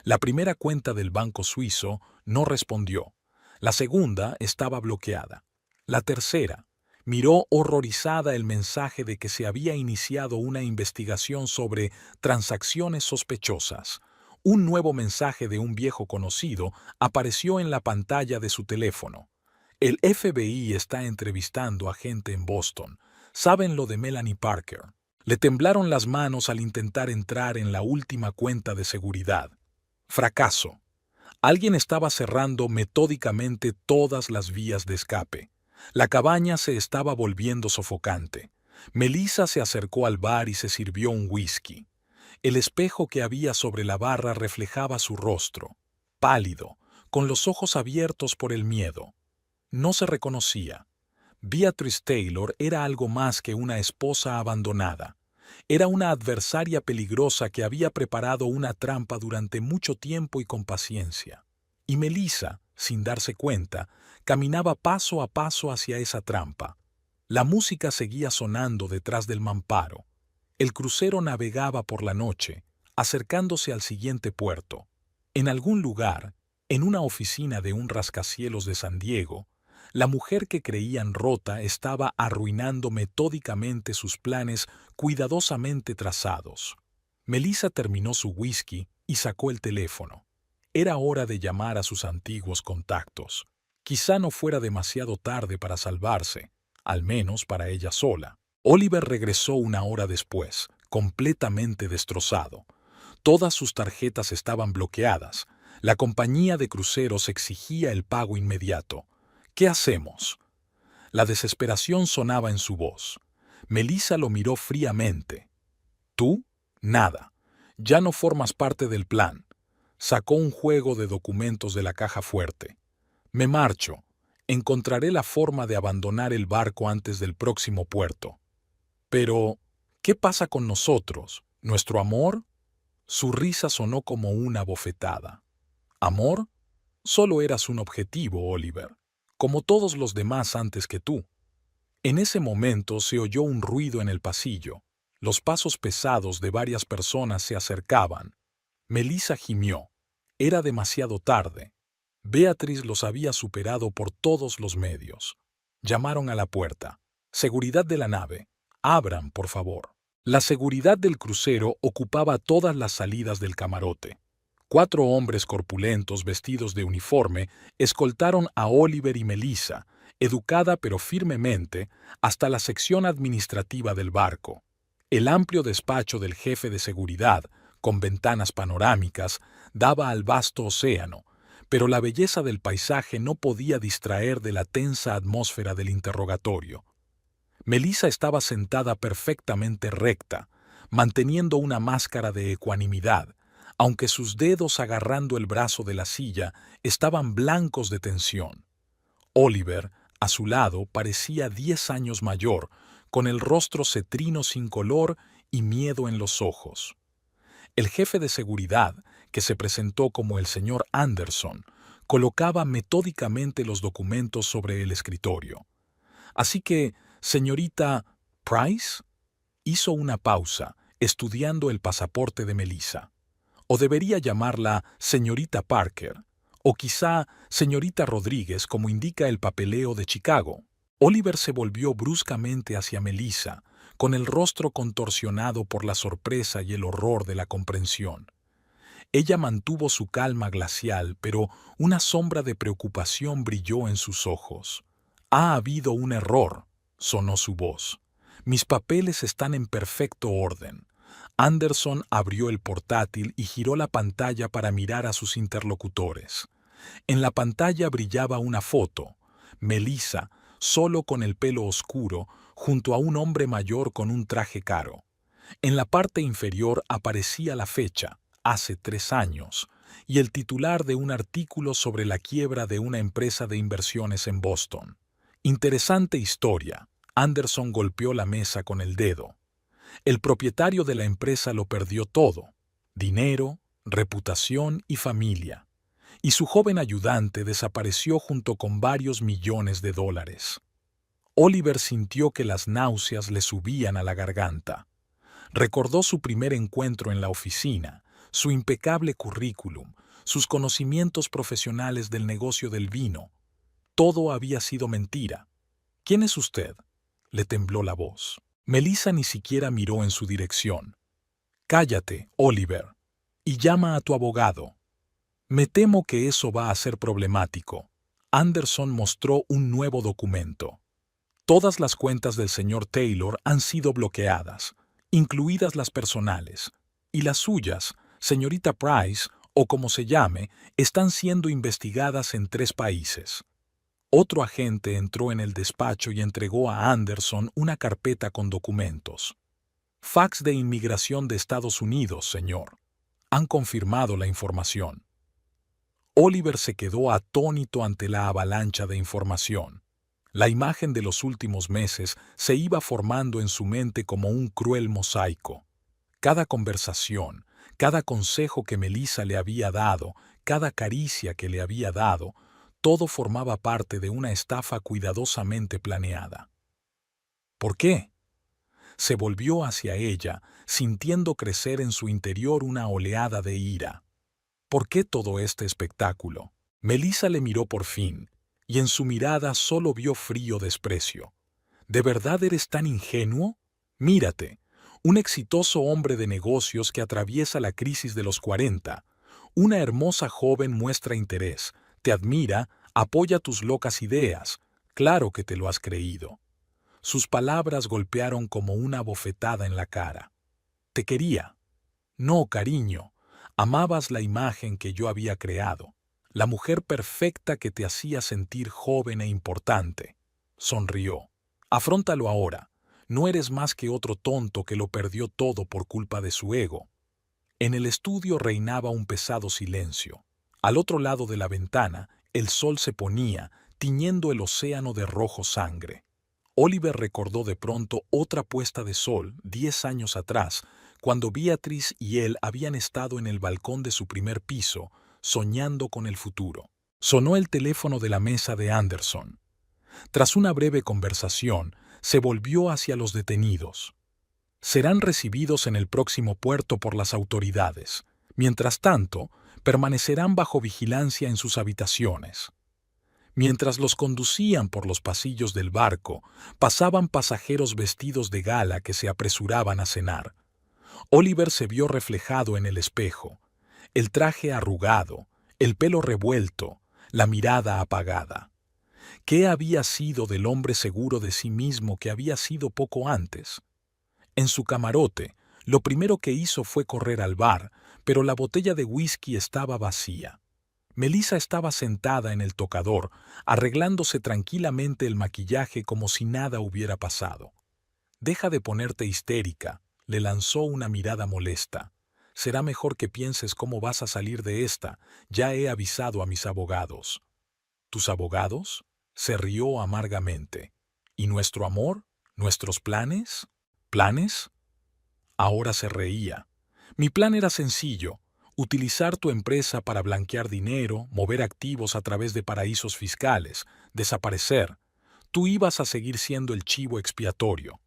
La primera cuenta del banco suizo no respondió. La segunda estaba bloqueada. La tercera miró horrorizada el mensaje de que se había iniciado una investigación sobre transacciones sospechosas. Un nuevo mensaje de un viejo conocido apareció en la pantalla de su teléfono. «El FBI está entrevistando a gente en Boston. Saben lo de Melanie Parker». Le temblaron las manos al intentar entrar en la última cuenta de seguridad. Fracaso. Alguien estaba cerrando metódicamente todas las vías de escape. La cabaña se estaba volviendo sofocante. Melissa se acercó al bar y se sirvió un whisky. El espejo que había sobre la barra reflejaba su rostro, pálido, con los ojos abiertos por el miedo. No se reconocía. Beatrice Taylor era algo más que una esposa abandonada. Era una adversaria peligrosa que había preparado una trampa durante mucho tiempo y con paciencia. Y Melissa, sin darse cuenta, caminaba paso a paso hacia esa trampa. La música seguía sonando detrás del mamparo. El crucero navegaba por la noche, acercándose al siguiente puerto. En algún lugar, en una oficina de un rascacielos de San Diego, la mujer que creían rota estaba arruinando metódicamente sus planes cuidadosamente trazados. Melissa terminó su whisky y sacó el teléfono. Era hora de llamar a sus antiguos contactos. Quizá no fuera demasiado tarde para salvarse, al menos para ella sola. Oliver regresó una hora después, completamente destrozado. Todas sus tarjetas estaban bloqueadas. La compañía de cruceros exigía el pago inmediato. ¿Qué hacemos? La desesperación sonaba en su voz. Melissa lo miró fríamente. ¿Tú? Nada. Ya no formas parte del plan. Sacó un juego de documentos de la caja fuerte. Me marcho. Encontraré la forma de abandonar el barco antes del próximo puerto. Pero, ¿qué pasa con nosotros? ¿Nuestro amor? Su risa sonó como una bofetada. ¿Amor? Solo eras un objetivo, Oliver, como todos los demás antes que tú. En ese momento se oyó un ruido en el pasillo. Los pasos pesados de varias personas se acercaban. Melissa gimió. Era demasiado tarde. Beatrice los había superado por todos los medios. Llamaron a la puerta. Seguridad de la nave. Abran, por favor. La seguridad del crucero ocupaba todas las salidas del camarote. 4 hombres corpulentos vestidos de uniforme escoltaron a Oliver y Melissa, educada pero firmemente, hasta la sección administrativa del barco. El amplio despacho del jefe de seguridad, con ventanas panorámicas, daba al vasto océano, pero la belleza del paisaje no podía distraer de la tensa atmósfera del interrogatorio. Melissa estaba sentada perfectamente recta, manteniendo una máscara de ecuanimidad, aunque sus dedos agarrando el brazo de la silla estaban blancos de tensión. Oliver, a su lado, parecía 10 años mayor, con el rostro cetrino sin color y miedo en los ojos. El jefe de seguridad, que se presentó como el señor Anderson, colocaba metódicamente los documentos sobre el escritorio. Así que, señorita Price, hizo una pausa, estudiando el pasaporte de Melissa. O debería llamarla señorita Parker, o quizá señorita Rodríguez, como indica el papeleo de Chicago. Oliver se volvió bruscamente hacia Melissa, con el rostro contorsionado por la sorpresa y el horror de la comprensión. Ella mantuvo su calma glacial, pero una sombra de preocupación brilló en sus ojos. «Ha habido un error», sonó su voz. «Mis papeles están en perfecto orden». Anderson abrió el portátil y giró la pantalla para mirar a sus interlocutores. En la pantalla brillaba una foto. Melissa, solo con el pelo oscuro, junto a un hombre mayor con un traje caro. En la parte inferior aparecía la fecha, hace 3 años, y el titular de un artículo sobre la quiebra de una empresa de inversiones en Boston. Interesante historia. Anderson golpeó la mesa con el dedo. El propietario de la empresa lo perdió todo: dinero, reputación y familia. Y su joven ayudante desapareció junto con varios millones de dólares. Oliver sintió que las náuseas le subían a la garganta. Recordó su primer encuentro en la oficina, su impecable currículum, sus conocimientos profesionales del negocio del vino. Todo había sido mentira. «¿Quién es usted?», le tembló la voz. Melissa ni siquiera miró en su dirección. «Cállate, Oliver, y llama a tu abogado». «Me temo que eso va a ser problemático». Anderson mostró un nuevo documento. «Todas las cuentas del señor Taylor han sido bloqueadas, incluidas las personales, y las suyas, señorita Price, o como se llame, están siendo investigadas en 3 países. Otro agente entró en el despacho y entregó a Anderson una carpeta con documentos. Fax de Inmigración de Estados Unidos, señor. Han confirmado la información. Oliver se quedó atónito ante la avalancha de información. La imagen de los últimos meses se iba formando en su mente como un cruel mosaico. Cada conversación, cada consejo que Melissa le había dado, cada caricia que le había dado, todo formaba parte de una estafa cuidadosamente planeada. ¿Por qué? Se volvió hacia ella, sintiendo crecer en su interior una oleada de ira. ¿Por qué todo este espectáculo? Melissa le miró por fin, y en su mirada solo vio frío desprecio. ¿De verdad eres tan ingenuo? Mírate, un exitoso hombre de negocios que atraviesa la crisis de los 40. Una hermosa joven muestra interés, te admira, apoya tus locas ideas. Claro que te lo has creído. Sus palabras golpearon como una bofetada en la cara. Te quería. No, cariño. Amabas la imagen que yo había creado, la mujer perfecta que te hacía sentir joven e importante. Sonrió. Afróntalo ahora. No eres más que otro tonto que lo perdió todo por culpa de su ego. En el estudio reinaba un pesado silencio. Al otro lado de la ventana, el sol se ponía, tiñendo el océano de rojo sangre. Oliver recordó de pronto otra puesta de sol 10 años atrás, cuando Beatrice y él habían estado en el balcón de su primer piso, soñando con el futuro. Sonó el teléfono de la mesa de Anderson. Tras una breve conversación, se volvió hacia los detenidos. Serán recibidos en el próximo puerto por las autoridades. Mientras tanto, permanecerán bajo vigilancia en sus habitaciones. Mientras los conducían por los pasillos del barco, pasaban pasajeros vestidos de gala que se apresuraban a cenar. Oliver se vio reflejado en el espejo, el traje arrugado, el pelo revuelto, la mirada apagada. ¿Qué había sido del hombre seguro de sí mismo que había sido poco antes? En su camarote, lo primero que hizo fue correr al bar, pero la botella de whisky estaba vacía. Melissa estaba sentada en el tocador, arreglándose tranquilamente el maquillaje como si nada hubiera pasado. «Deja de ponerte histérica», le lanzó una mirada molesta. «Será mejor que pienses cómo vas a salir de esta. Ya he avisado a mis abogados». «¿Tus abogados?», se rió amargamente. «¿Y nuestro amor? ¿Nuestros planes?» «¿Planes?». Ahora se reía. «Mi plan era sencillo. Utilizar tu empresa para blanquear dinero, mover activos a través de paraísos fiscales, desaparecer. Tú ibas a seguir siendo el chivo expiatorio».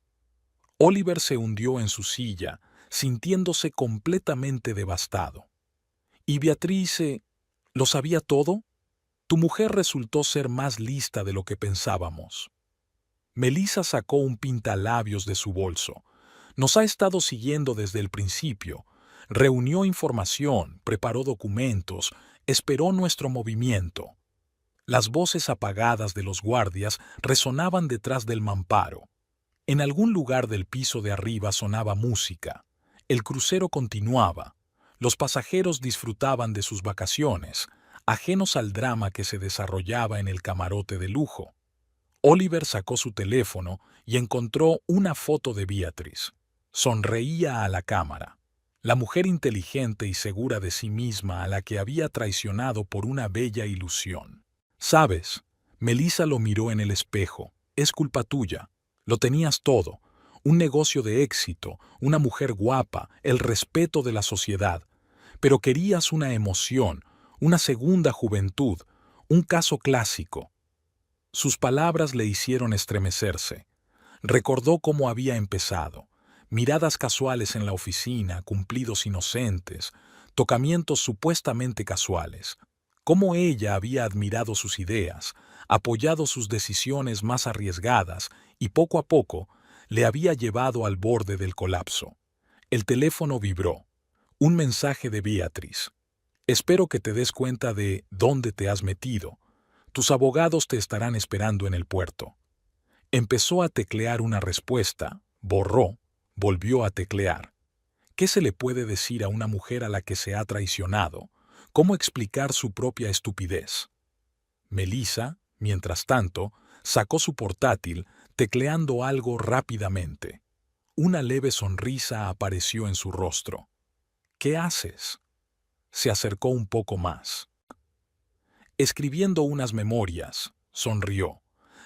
Oliver se hundió en su silla, sintiéndose completamente devastado. «¿Y Beatrice lo sabía todo? Tu mujer resultó ser más lista de lo que pensábamos». Melissa sacó un pintalabios de su bolso. «Nos ha estado siguiendo desde el principio. Reunió información, preparó documentos, esperó nuestro movimiento». Las voces apagadas de los guardias resonaban detrás del mamparo. En algún lugar del piso de arriba sonaba música. El crucero continuaba. Los pasajeros disfrutaban de sus vacaciones, ajenos al drama que se desarrollaba en el camarote de lujo. Oliver sacó su teléfono y encontró una foto de Beatrice. Sonreía a la cámara. La mujer inteligente y segura de sí misma a la que había traicionado por una bella ilusión. «¿Sabes?», Melissa lo miró en el espejo. «Es culpa tuya. Lo tenías todo. Un negocio de éxito, una mujer guapa, el respeto de la sociedad. Pero querías una emoción, una segunda juventud, un caso clásico». Sus palabras le hicieron estremecerse. Recordó cómo había empezado. Miradas casuales en la oficina, cumplidos inocentes, tocamientos supuestamente casuales. Cómo ella había admirado sus ideas, apoyado sus decisiones más arriesgadas y poco a poco le había llevado al borde del colapso. El teléfono vibró. Un mensaje de Beatrice. «Espero que te des cuenta de dónde te has metido. Tus abogados te estarán esperando en el puerto». Empezó a teclear una respuesta, borró, volvió a teclear. ¿Qué se le puede decir a una mujer a la que se ha traicionado? cómo explicar su propia estupidez. Melissa, mientras tanto, sacó su portátil, tecleando algo rápidamente. Una leve sonrisa apareció en su rostro. ¿Qué haces? Se acercó un poco más. Escribiendo unas memorias, sonrió.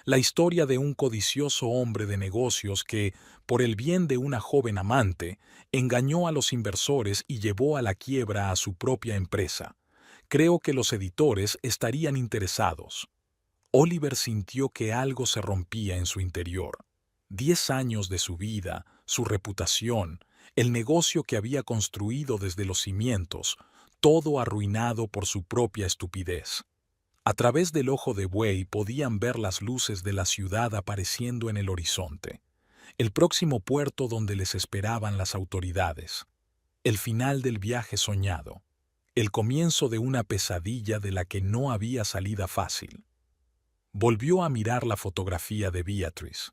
La historia de un codicioso hombre de negocios que, por el bien de una joven amante, engañó a los inversores y llevó a la quiebra a su propia empresa. Creo que los editores estarían interesados. Oliver sintió que algo se rompía en su interior. 10 años de su vida, su reputación, el negocio que había construido desde los cimientos, todo arruinado por su propia estupidez. A través del ojo de buey podían ver las luces de la ciudad apareciendo en el horizonte. El próximo puerto donde les esperaban las autoridades. El final del viaje soñado. El comienzo de una pesadilla de la que no había salida fácil. Volvió a mirar la fotografía de Beatrice.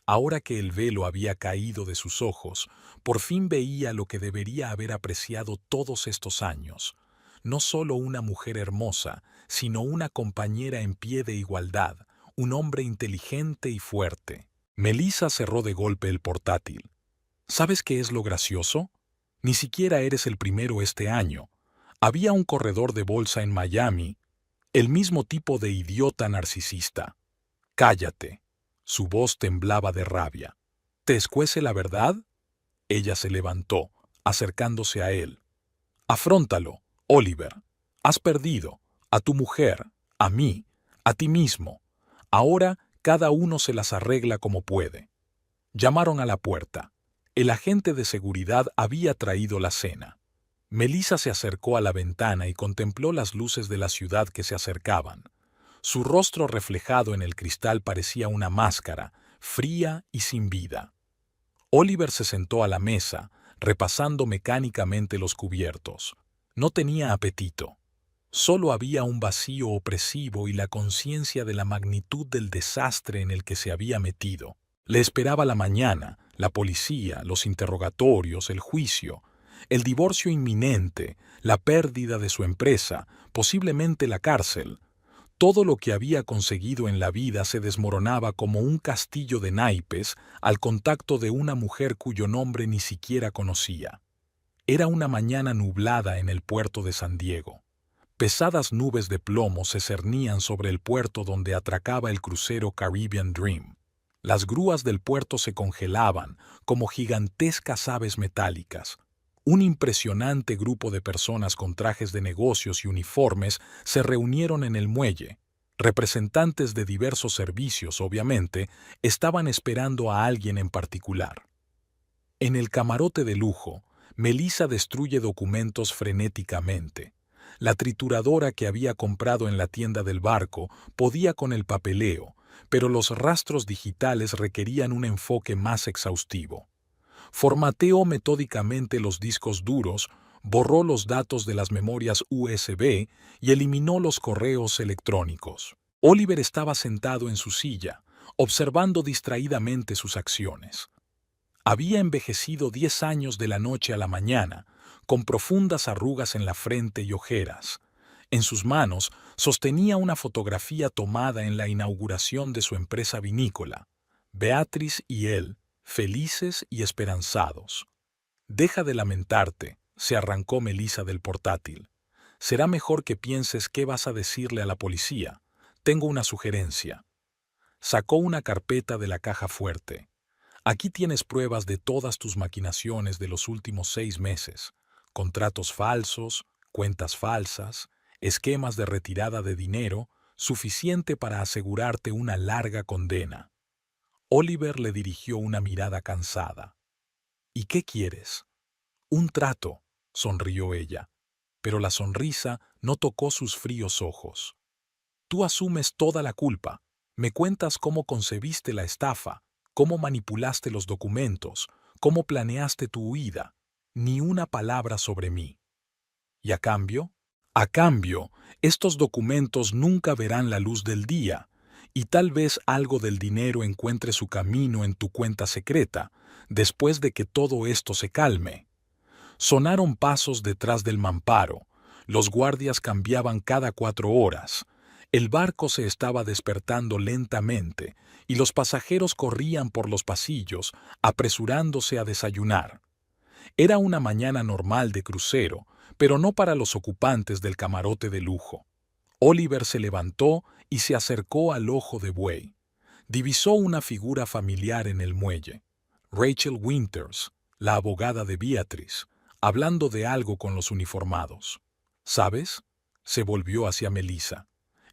Ahora que el velo había caído de sus ojos, por fin veía lo que debería haber apreciado todos estos años. No solo una mujer hermosa, sino una compañera en pie de igualdad, un hombre inteligente y fuerte. Melissa cerró de golpe el portátil. ¿Sabes qué es lo gracioso? Ni siquiera eres el primero este año. Había un corredor de bolsa en Miami, el mismo tipo de idiota narcisista. Cállate. Su voz temblaba de rabia. ¿Te escuece la verdad? Ella se levantó, acercándose a él. Afróntalo, Oliver. Has perdido. A tu mujer, a mí, a ti mismo. Ahora cada uno se las arregla como puede. Llamaron a la puerta. El agente de seguridad había traído la cena. Melissa se acercó a la ventana y contempló las luces de la ciudad que se acercaban. Su rostro reflejado en el cristal parecía una máscara, fría y sin vida. Oliver se sentó a la mesa, repasando mecánicamente los cubiertos. No tenía apetito. Solo había un vacío opresivo y la conciencia de la magnitud del desastre en el que se había metido. Le esperaba la mañana, la policía, los interrogatorios, el juicio, el divorcio inminente, la pérdida de su empresa, posiblemente la cárcel. Todo lo que había conseguido en la vida se desmoronaba como un castillo de naipes al contacto de una mujer cuyo nombre ni siquiera conocía. Era una mañana nublada en el puerto de San Diego. Pesadas nubes de plomo se cernían sobre el puerto donde atracaba el crucero Caribbean Dream. Las grúas del puerto se congelaban como gigantescas aves metálicas. Un impresionante grupo de personas con trajes de negocios y uniformes se reunieron en el muelle. Representantes de diversos servicios, obviamente, estaban esperando a alguien en particular. En el camarote de lujo, Melissa destruye documentos frenéticamente. La trituradora que había comprado en la tienda del barco podía con el papeleo, pero los rastros digitales requerían un enfoque más exhaustivo. Formateó metódicamente los discos duros, borró los datos de las memorias USB y eliminó los correos electrónicos. Oliver estaba sentado en su silla, observando distraídamente sus acciones. Había envejecido 10 años de la noche a la mañana, con profundas arrugas en la frente y ojeras. En sus manos sostenía una fotografía tomada en la inauguración de su empresa vinícola. Beatrice y él, felices y esperanzados. Deja de lamentarte, se arrancó Melissa del portátil. Será mejor que pienses qué vas a decirle a la policía. Tengo una sugerencia. Sacó una carpeta de la caja fuerte. Aquí tienes pruebas de todas tus maquinaciones de los últimos 6 meses. Contratos falsos, cuentas falsas, esquemas de retirada de dinero, suficiente para asegurarte una larga condena. Oliver le dirigió una mirada cansada. ¿Y qué quieres? Un trato, sonrió ella, pero la sonrisa no tocó sus fríos ojos. Tú asumes toda la culpa. Me cuentas cómo concebiste la estafa, cómo manipulaste los documentos, cómo planeaste tu huida. Ni una palabra sobre mí. ¿Y a cambio? A cambio, estos documentos nunca verán la luz del día, y tal vez algo del dinero encuentre su camino en tu cuenta secreta, después de que todo esto se calme. Sonaron pasos detrás del mamparo. Los guardias cambiaban cada 4 horas. El barco se estaba despertando lentamente y los pasajeros corrían por los pasillos, apresurándose a desayunar. Era una mañana normal de crucero, pero no para los ocupantes del camarote de lujo. Oliver se levantó y se acercó al ojo de buey. Divisó una figura familiar en el muelle. Rachel Winters, la abogada de Beatrice, hablando de algo con los uniformados. ¿Sabes? Se volvió hacia Melissa.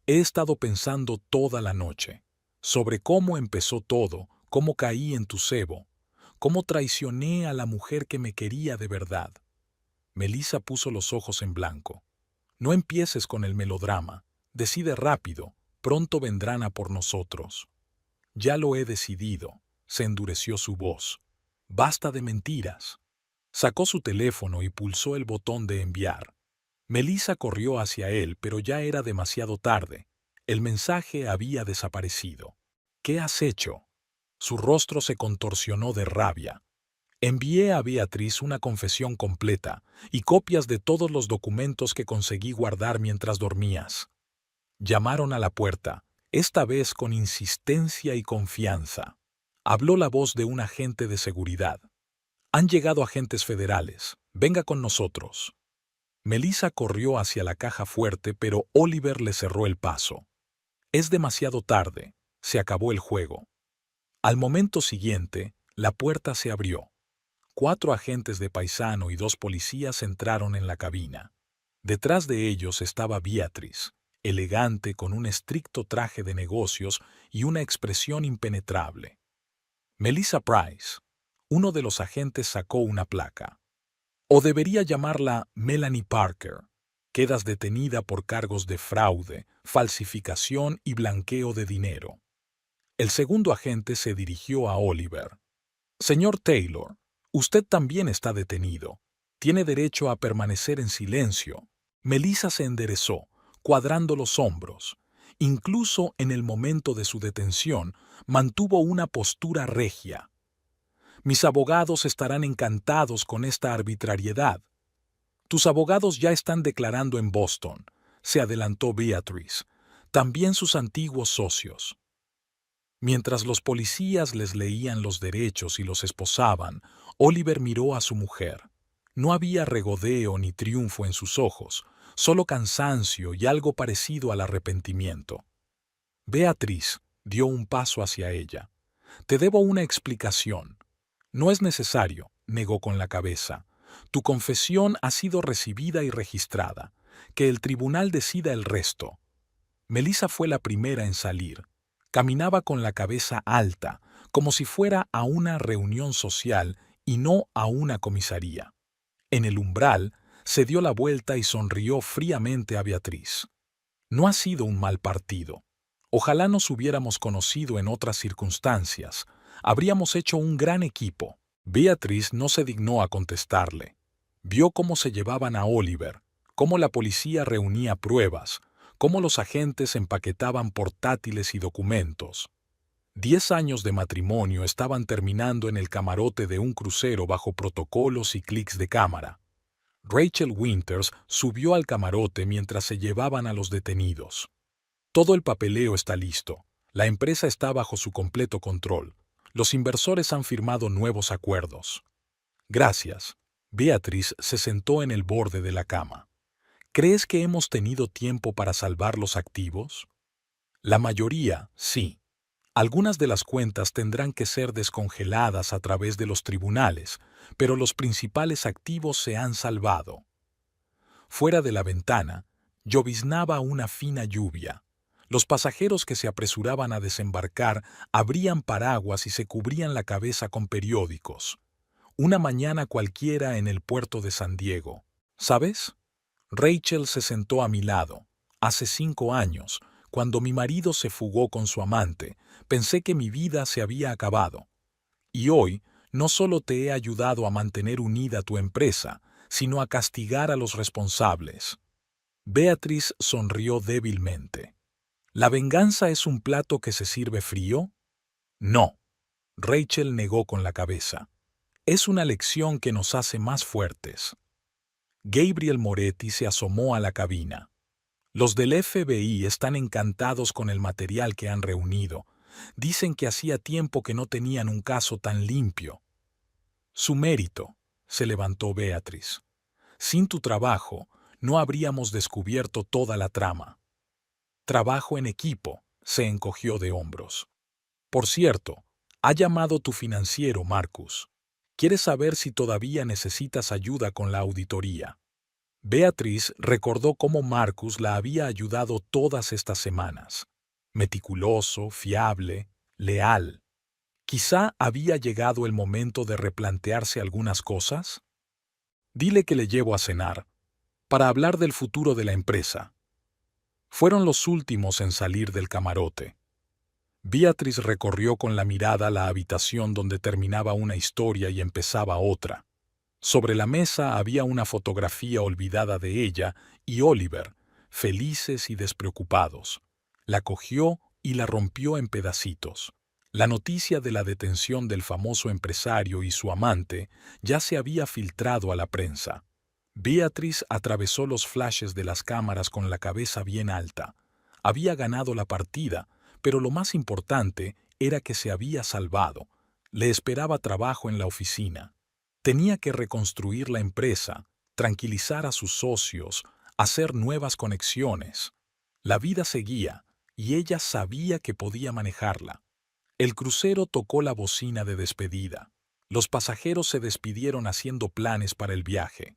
He estado pensando toda la noche sobre cómo empezó todo, cómo caí en tu cebo, cómo traicioné a la mujer que me quería de verdad. Melissa puso los ojos en blanco. No empieces con el melodrama. Decide rápido. Pronto vendrán a por nosotros. Ya lo he decidido. Se endureció su voz. Basta de mentiras. Sacó su teléfono y pulsó el botón de enviar. Melissa corrió hacia él, pero ya era demasiado tarde. El mensaje había desaparecido. ¿Qué has hecho? Su rostro se contorsionó de rabia. Envié a Beatrice una confesión completa y copias de todos los documentos que conseguí guardar mientras dormías. Llamaron a la puerta, esta vez con insistencia y confianza. Habló la voz de un agente de seguridad. Han llegado agentes federales. Venga con nosotros. Melissa corrió hacia la caja fuerte, pero Oliver le cerró el paso. Es demasiado tarde. Se acabó el juego. Al momento siguiente, la puerta se abrió. 4 agentes de paisano y 2 policías entraron en la cabina. Detrás de ellos estaba Beatrice, elegante con un estricto traje de negocios y una expresión impenetrable. Melissa Price. Uno de los agentes sacó una placa. O debería llamarla Melanie Parker. Quedas detenida por cargos de fraude, falsificación y blanqueo de dinero. El segundo agente se dirigió a Oliver. Señor Taylor, usted también está detenido. Tiene derecho a permanecer en silencio. Melissa se enderezó, cuadrando los hombros. Incluso en el momento de su detención, mantuvo una postura regia. Mis abogados estarán encantados con esta arbitrariedad. Tus abogados ya están declarando en Boston, se adelantó Beatrice. También sus antiguos socios. Mientras los policías les leían los derechos y los esposaban, Oliver miró a su mujer. No había regodeo ni triunfo en sus ojos, solo cansancio y algo parecido al arrepentimiento. Beatrice dio un paso hacia ella. Te debo una explicación. No es necesario, negó con la cabeza. Tu confesión ha sido recibida y registrada. Que el tribunal decida el resto. Melissa fue la primera en salir. Caminaba con la cabeza alta, como si fuera a una reunión social y no a una comisaría. En el umbral, se dio la vuelta y sonrió fríamente a Beatrice. No ha sido un mal partido. Ojalá nos hubiéramos conocido en otras circunstancias. Habríamos hecho un gran equipo. Beatrice no se dignó a contestarle. Vio cómo se llevaban a Oliver, cómo la policía reunía pruebas, cómo los agentes empaquetaban portátiles y documentos. 10 años de matrimonio estaban terminando en el camarote de un crucero bajo protocolos y clics de cámara. Rachel Winters subió al camarote mientras se llevaban a los detenidos. Todo el papeleo está listo. La empresa está bajo su completo control. Los inversores han firmado nuevos acuerdos. Gracias. Beatrice se sentó en el borde de la cama. ¿Crees que hemos tenido tiempo para salvar los activos? La mayoría, sí. Algunas de las cuentas tendrán que ser descongeladas a través de los tribunales, pero los principales activos se han salvado. Fuera de la ventana, lloviznaba una fina lluvia. Los pasajeros que se apresuraban a desembarcar abrían paraguas y se cubrían la cabeza con periódicos. Una mañana cualquiera en el puerto de San Diego. ¿Sabes? Rachel se sentó a mi lado. Hace 5 años, cuando mi marido se fugó con su amante, pensé que mi vida se había acabado. Y hoy, no solo te he ayudado a mantener unida tu empresa, sino a castigar a los responsables. Beatrice sonrió débilmente. ¿La venganza es un plato que se sirve frío? No. Rachel negó con la cabeza. Es una lección que nos hace más fuertes. Gabriel Moretti se asomó a la cabina. Los del FBI están encantados con el material que han reunido. Dicen que hacía tiempo que no tenían un caso tan limpio. Su mérito, se levantó Beatriz. Sin tu trabajo, no habríamos descubierto toda la trama. Trabajo en equipo, se encogió de hombros. Por cierto, ha llamado tu financiero, Marcus. Quiere saber si todavía necesitas ayuda con la auditoría. Beatriz recordó cómo Marcus la había ayudado todas estas semanas. Meticuloso, fiable, leal. Quizá había llegado el momento de replantearse algunas cosas. Dile que le llevo a cenar, para hablar del futuro de la empresa. Fueron los últimos en salir del camarote. Beatriz recorrió con la mirada la habitación donde terminaba una historia y empezaba otra. Sobre la mesa había una fotografía olvidada de ella y Oliver, felices y despreocupados. La cogió y la rompió en pedacitos. La noticia de la detención del famoso empresario y su amante ya se había filtrado a la prensa. Beatriz atravesó los flashes de las cámaras con la cabeza bien alta. Había ganado la partida, pero lo más importante era que se había salvado. Le esperaba trabajo en la oficina. Tenía que reconstruir la empresa, tranquilizar a sus socios, hacer nuevas conexiones. La vida seguía, y ella sabía que podía manejarla. El crucero tocó la bocina de despedida. Los pasajeros se despidieron haciendo planes para el viaje.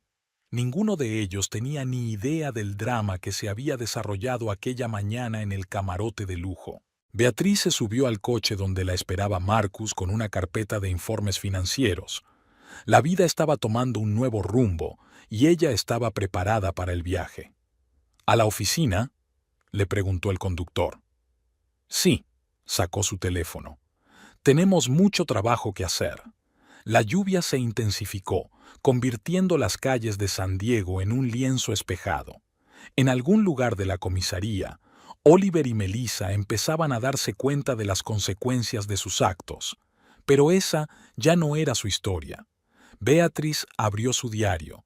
Ninguno de ellos tenía ni idea del drama que se había desarrollado aquella mañana en el camarote de lujo. Beatriz se subió al coche donde la esperaba Marcus con una carpeta de informes financieros. La vida estaba tomando un nuevo rumbo y ella estaba preparada para el viaje. ¿A la oficina?, le preguntó el conductor. Sí, sacó su teléfono. Tenemos mucho trabajo que hacer. La lluvia se intensificó, convirtiendo las calles de San Diego en un lienzo espejado. En algún lugar de la comisaría, Oliver y Melissa empezaban a darse cuenta de las consecuencias de sus actos. Pero esa ya no era su historia. Beatriz abrió su diario.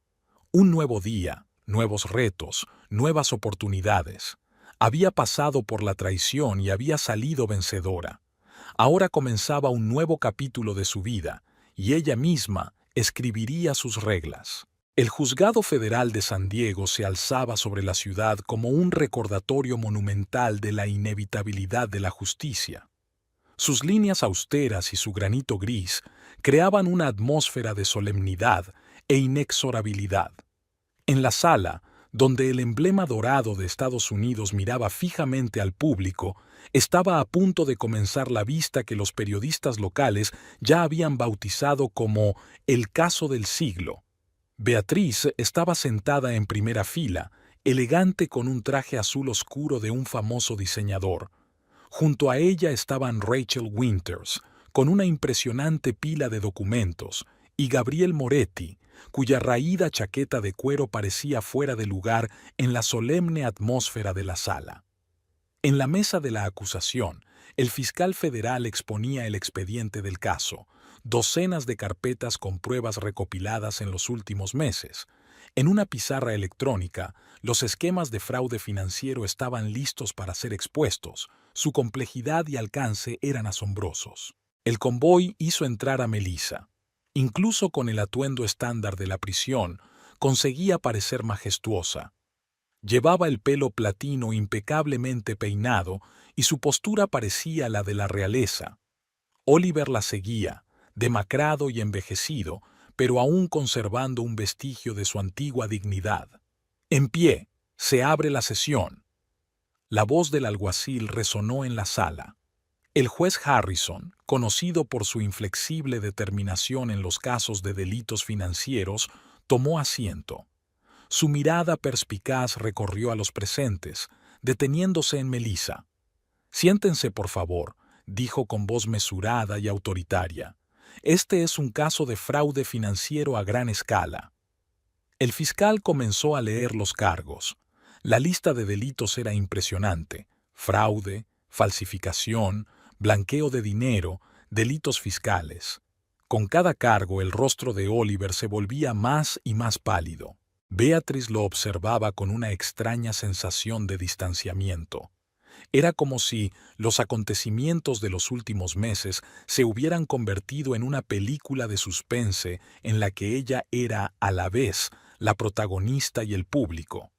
Un nuevo día, nuevos retos, nuevas oportunidades. Había pasado por la traición y había salido vencedora. Ahora comenzaba un nuevo capítulo de su vida, y ella misma escribiría sus reglas. El Juzgado Federal de San Diego se alzaba sobre la ciudad como un recordatorio monumental de la inevitabilidad de la justicia. Sus líneas austeras y su granito gris creaban una atmósfera de solemnidad e inexorabilidad. En la sala, donde el emblema dorado de Estados Unidos miraba fijamente al público, estaba a punto de comenzar la vista que los periodistas locales ya habían bautizado como el caso del siglo. Beatriz estaba sentada en primera fila, elegante con un traje azul oscuro de un famoso diseñador. Junto a ella estaban Rachel Winters, con una impresionante pila de documentos, y Gabriel Moretti, cuya raída chaqueta de cuero parecía fuera de lugar en la solemne atmósfera de la sala. En la mesa de la acusación, el fiscal federal exponía el expediente del caso, docenas de carpetas con pruebas recopiladas en los últimos meses. En una pizarra electrónica, los esquemas de fraude financiero estaban listos para ser expuestos. Su complejidad y alcance eran asombrosos. El convoy hizo entrar a Melissa. Incluso con el atuendo estándar de la prisión, conseguía parecer majestuosa. Llevaba el pelo platino impecablemente peinado y su postura parecía la de la realeza. Oliver la seguía, demacrado y envejecido, pero aún conservando un vestigio de su antigua dignidad. En pie, se abre la sesión. La voz del alguacil resonó en la sala. El juez Harrison, conocido por su inflexible determinación en los casos de delitos financieros, tomó asiento. Su mirada perspicaz recorrió a los presentes, deteniéndose en Melissa. «Siéntense, por favor», dijo con voz mesurada y autoritaria. «Este es un caso de fraude financiero a gran escala». El fiscal comenzó a leer los cargos. La lista de delitos era impresionante: fraude, falsificación, blanqueo de dinero, delitos fiscales. Con cada cargo el rostro de Oliver se volvía más y más pálido. Beatriz lo observaba con una extraña sensación de distanciamiento. Era como si los acontecimientos de los últimos meses se hubieran convertido en una película de suspense en la que ella era, a la vez, la protagonista y el público.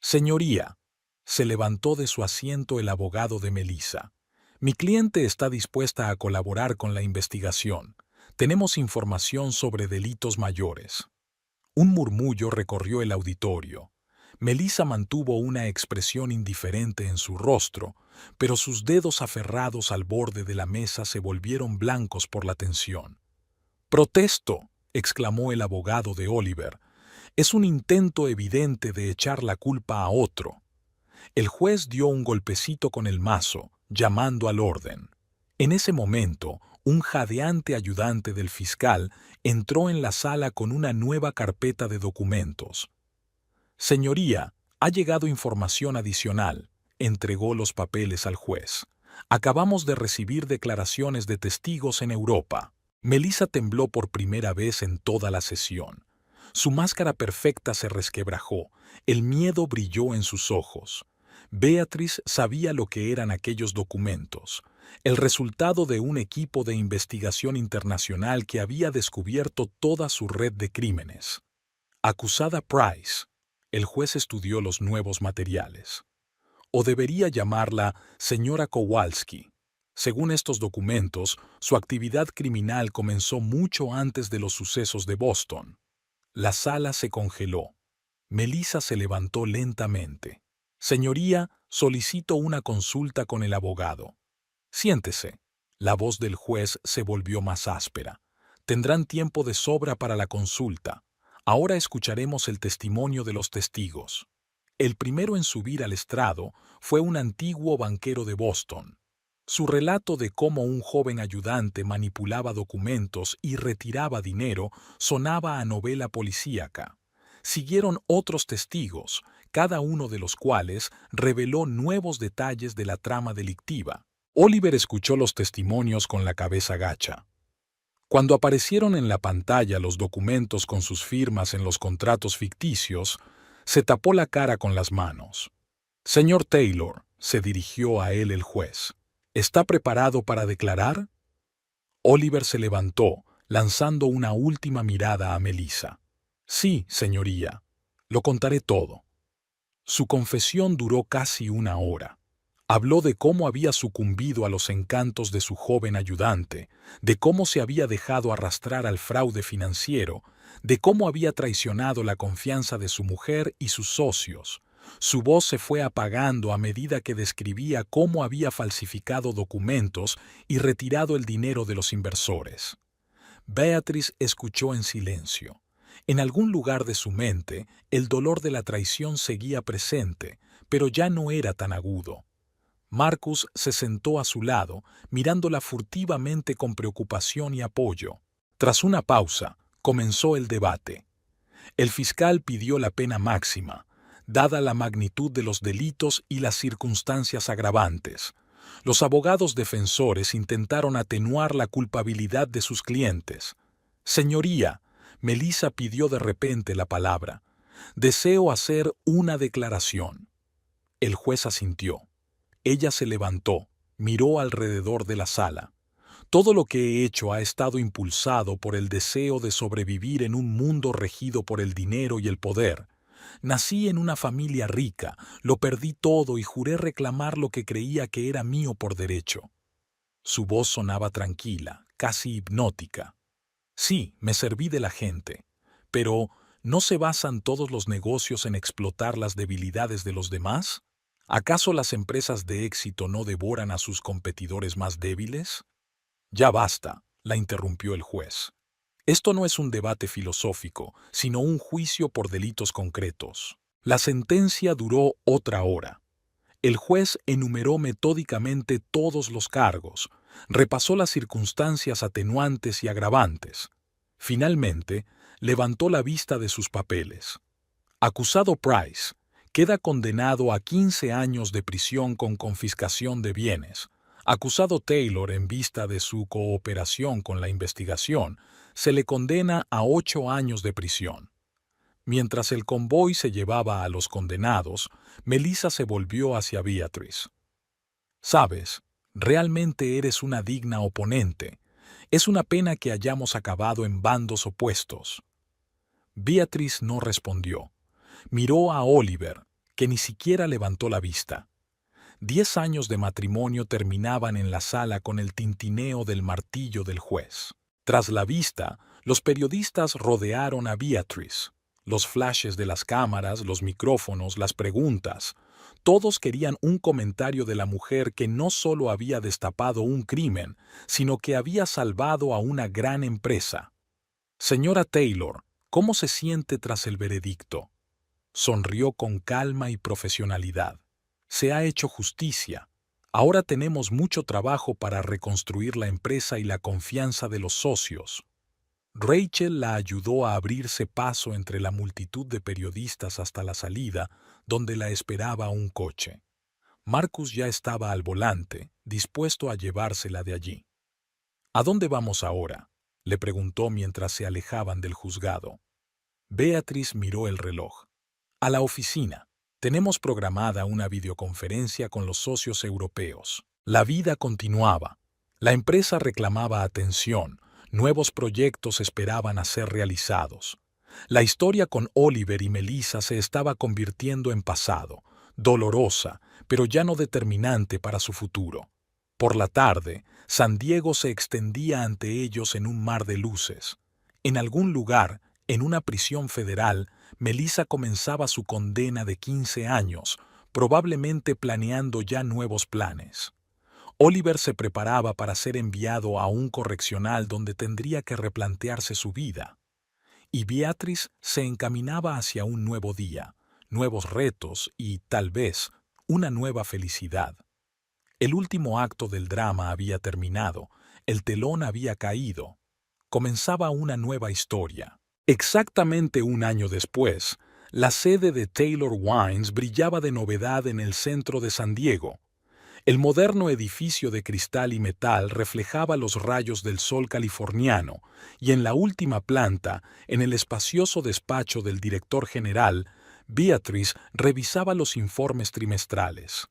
Señoría, se levantó de su asiento el abogado de Melissa. Mi cliente está dispuesta a colaborar con la investigación. Tenemos información sobre delitos mayores. Un murmullo recorrió el auditorio. Melissa mantuvo una expresión indiferente en su rostro, pero sus dedos aferrados al borde de la mesa se volvieron blancos por la tensión. «Protesto», exclamó el abogado de Oliver. «Es un intento evidente de echar la culpa a otro». El juez dio un golpecito con el mazo, llamando al orden. En ese momento, un jadeante ayudante del fiscal entró en la sala con una nueva carpeta de documentos. «Señoría, ha llegado información adicional», entregó los papeles al juez. «Acabamos de recibir declaraciones de testigos en Europa». Melissa tembló por primera vez en toda la sesión. Su máscara perfecta se resquebrajó, el miedo brilló en sus ojos. Beatriz sabía lo que eran aquellos documentos, el resultado de un equipo de investigación internacional que había descubierto toda su red de crímenes. Acusada Price. El juez estudió los nuevos materiales. O debería llamarla señora Kowalski. Según estos documentos, su actividad criminal comenzó mucho antes de los sucesos de Boston. La sala se congeló. Melissa se levantó lentamente. «Señoría, solicito una consulta con el abogado». «Siéntese». La voz del juez se volvió más áspera. «Tendrán tiempo de sobra para la consulta. Ahora escucharemos el testimonio de los testigos». El primero en subir al estrado fue un antiguo banquero de Boston. Su relato de cómo un joven ayudante manipulaba documentos y retiraba dinero sonaba a novela policíaca. Siguieron otros testigos, cada uno de los cuales reveló nuevos detalles de la trama delictiva. Oliver escuchó los testimonios con la cabeza gacha. Cuando aparecieron en la pantalla los documentos con sus firmas en los contratos ficticios, se tapó la cara con las manos. «Señor Taylor», se dirigió a él el juez, «¿está preparado para declarar?» Oliver se levantó, lanzando una última mirada a Melissa. «Sí, señoría. Lo contaré todo». Su confesión duró casi una hora. Habló de cómo había sucumbido a los encantos de su joven ayudante, de cómo se había dejado arrastrar al fraude financiero, de cómo había traicionado la confianza de su mujer y sus socios. Su voz se fue apagando a medida que describía cómo había falsificado documentos y retirado el dinero de los inversores. Beatriz escuchó en silencio. En algún lugar de su mente, el dolor de la traición seguía presente, pero ya no era tan agudo. Marcus se sentó a su lado, mirándola furtivamente con preocupación y apoyo. Tras una pausa, comenzó el debate. El fiscal pidió la pena máxima, dada la magnitud de los delitos y las circunstancias agravantes. Los abogados defensores intentaron atenuar la culpabilidad de sus clientes. «Señoría», Melissa pidió de repente la palabra. «Deseo hacer una declaración». El juez asintió. Ella se levantó, miró alrededor de la sala. «Todo lo que he hecho ha estado impulsado por el deseo de sobrevivir en un mundo regido por el dinero y el poder. Nací en una familia rica, lo perdí todo y juré reclamar lo que creía que era mío por derecho». Su voz sonaba tranquila, casi hipnótica. «Sí, me serví de la gente. Pero, ¿no se basan todos los negocios en explotar las debilidades de los demás? ¿Acaso las empresas de éxito no devoran a sus competidores más débiles?» «Ya basta», la interrumpió el juez. «Esto no es un debate filosófico, sino un juicio por delitos concretos». La sentencia duró otra hora. El juez enumeró metódicamente todos los cargos, repasó las circunstancias atenuantes y agravantes. Finalmente, levantó la vista de sus papeles. «Acusado Price, queda condenado a 15 años de prisión con confiscación de bienes. Acusado Taylor, en vista de su cooperación con la investigación, se le condena a 8 años de prisión». Mientras el convoy se llevaba a los condenados, Melissa se volvió hacia Beatrice. «Sabes, realmente eres una digna oponente. Es una pena que hayamos acabado en bandos opuestos». Beatrice no respondió. Miró a Oliver, que ni siquiera levantó la vista. 10 años de matrimonio terminaban en la sala con el tintineo del martillo del juez. Tras la vista, los periodistas rodearon a Beatrice. Los flashes de las cámaras, los micrófonos, las preguntas. Todos querían un comentario de la mujer que no solo había destapado un crimen, sino que había salvado a una gran empresa. «Señora Taylor, ¿cómo se siente tras el veredicto?». Sonrió con calma y profesionalidad. «Se ha hecho justicia. Ahora tenemos mucho trabajo para reconstruir la empresa y la confianza de los socios». Rachel la ayudó a abrirse paso entre la multitud de periodistas hasta la salida, donde la esperaba un coche. Marcus ya estaba al volante, dispuesto a llevársela de allí. «¿A dónde vamos ahora?», le preguntó mientras se alejaban del juzgado. Beatrice miró el reloj. «A la oficina. Tenemos programada una videoconferencia con los socios europeos». La vida continuaba. La empresa reclamaba atención. Nuevos proyectos esperaban a ser realizados. La historia con Oliver y Melissa se estaba convirtiendo en pasado, dolorosa, pero ya no determinante para su futuro. Por la tarde, San Diego se extendía ante ellos en un mar de luces. En algún lugar, en una prisión federal, Melissa comenzaba su condena de 15 años, probablemente planeando ya nuevos planes. Oliver se preparaba para ser enviado a un correccional donde tendría que replantearse su vida. Y Beatrice se encaminaba hacia un nuevo día, nuevos retos y, tal vez, una nueva felicidad. El último acto del drama había terminado, el telón había caído. Comenzaba una nueva historia. Exactamente un año después, la sede de Taylor Wines brillaba de novedad en el centro de San Diego. El moderno edificio de cristal y metal reflejaba los rayos del sol californiano, y en la última planta, en el espacioso despacho del director general, Beatrice revisaba los informes trimestrales.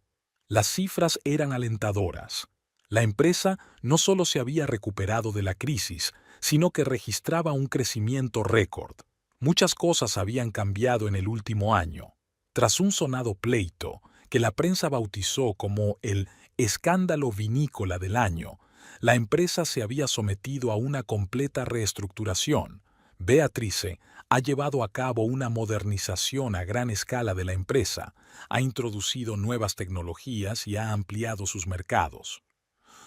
Las cifras eran alentadoras. La empresa no solo se había recuperado de la crisis, sino que registraba un crecimiento récord. Muchas cosas habían cambiado en el último año. Tras un sonado pleito, que la prensa bautizó como el escándalo vinícola del año, la empresa se había sometido a una completa reestructuración. Beatrice ha llevado a cabo una modernización a gran escala de la empresa, ha introducido nuevas tecnologías y ha ampliado sus mercados.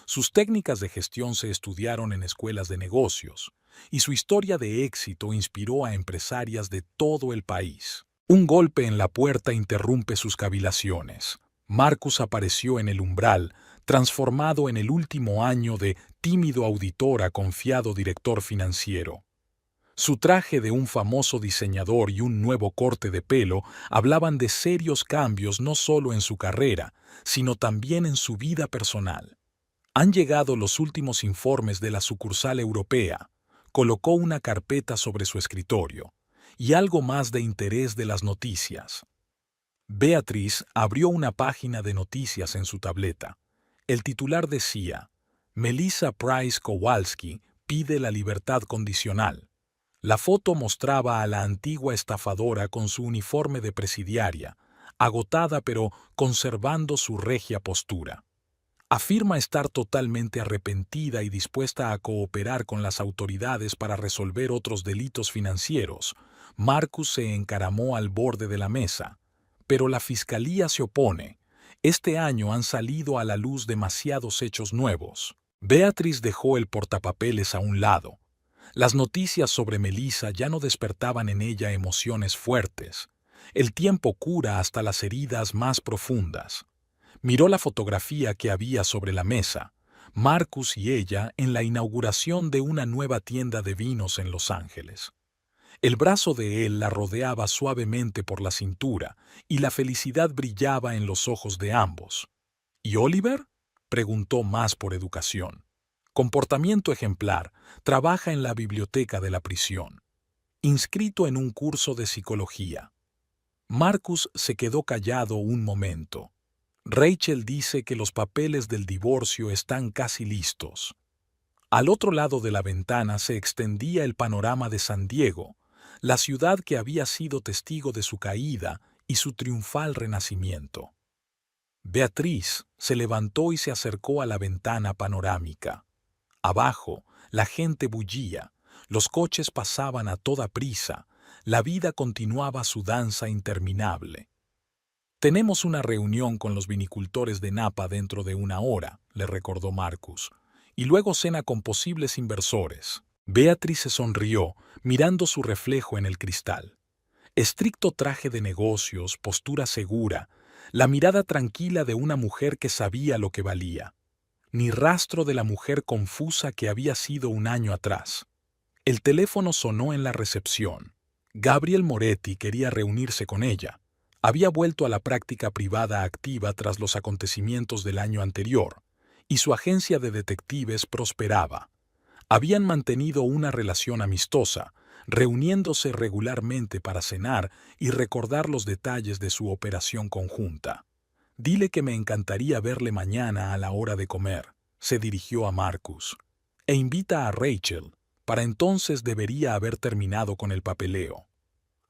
Sus técnicas de gestión se estudiaron en escuelas de negocios, y su historia de éxito inspiró a empresarias de todo el país. Un golpe en la puerta interrumpe sus cavilaciones. Marcus apareció en el umbral, transformado en el último año de tímido auditor a confiado director financiero. Su traje de un famoso diseñador y un nuevo corte de pelo hablaban de serios cambios no solo en su carrera, sino también en su vida personal. Han llegado los últimos informes de la sucursal europea. Colocó una carpeta sobre su escritorio. Y algo más de interés de las noticias. Beatrice abrió una página de noticias en su tableta. El titular decía: Melissa Price Kowalski pide la libertad condicional. La foto mostraba a la antigua estafadora con su uniforme de presidiaria, agotada pero conservando su regia postura. Afirma estar totalmente arrepentida y dispuesta a cooperar con las autoridades para resolver otros delitos financieros. Marcus se encaramó al borde de la mesa. Pero la fiscalía se opone. Este año han salido a la luz demasiados hechos nuevos. Beatrice dejó el portapapeles a un lado. Las noticias sobre Melissa ya no despertaban en ella emociones fuertes. El tiempo cura hasta las heridas más profundas. Miró la fotografía que había sobre la mesa. Marcus y ella en la inauguración de una nueva tienda de vinos en Los Ángeles. El brazo de él la rodeaba suavemente por la cintura y la felicidad brillaba en los ojos de ambos. ¿Y Oliver?, preguntó más por educación. Comportamiento ejemplar, trabaja en la biblioteca de la prisión. inscrito en un curso de psicología. Marcus se quedó callado un momento. Rachel dice que los papeles del divorcio están casi listos. Al otro lado de la ventana se extendía el panorama de San Diego, la ciudad que había sido testigo de su caída y su triunfal renacimiento. Beatriz se levantó y se acercó a la ventana panorámica. Abajo, la gente bullía, los coches pasaban a toda prisa, la vida continuaba su danza interminable. «Tenemos una reunión con los vinicultores de Napa dentro de 1 hora», le recordó Marcus, «y luego cena con posibles inversores». Beatriz se sonrió, mirando su reflejo en el cristal. Estricto traje de negocios, postura segura, la mirada tranquila de una mujer que sabía lo que valía. Ni rastro de la mujer confusa que había sido 1 año atrás. El teléfono sonó en la recepción. Gabriel Moretti quería reunirse con ella. Había vuelto a la práctica privada activa tras los acontecimientos del año anterior, y su agencia de detectives prosperaba. Habían mantenido una relación amistosa, reuniéndose regularmente para cenar y recordar los detalles de su operación conjunta. «Dile que me encantaría verle mañana a la hora de comer», se dirigió a Marcus. «E invita a Rachel. Para entonces debería haber terminado con el papeleo».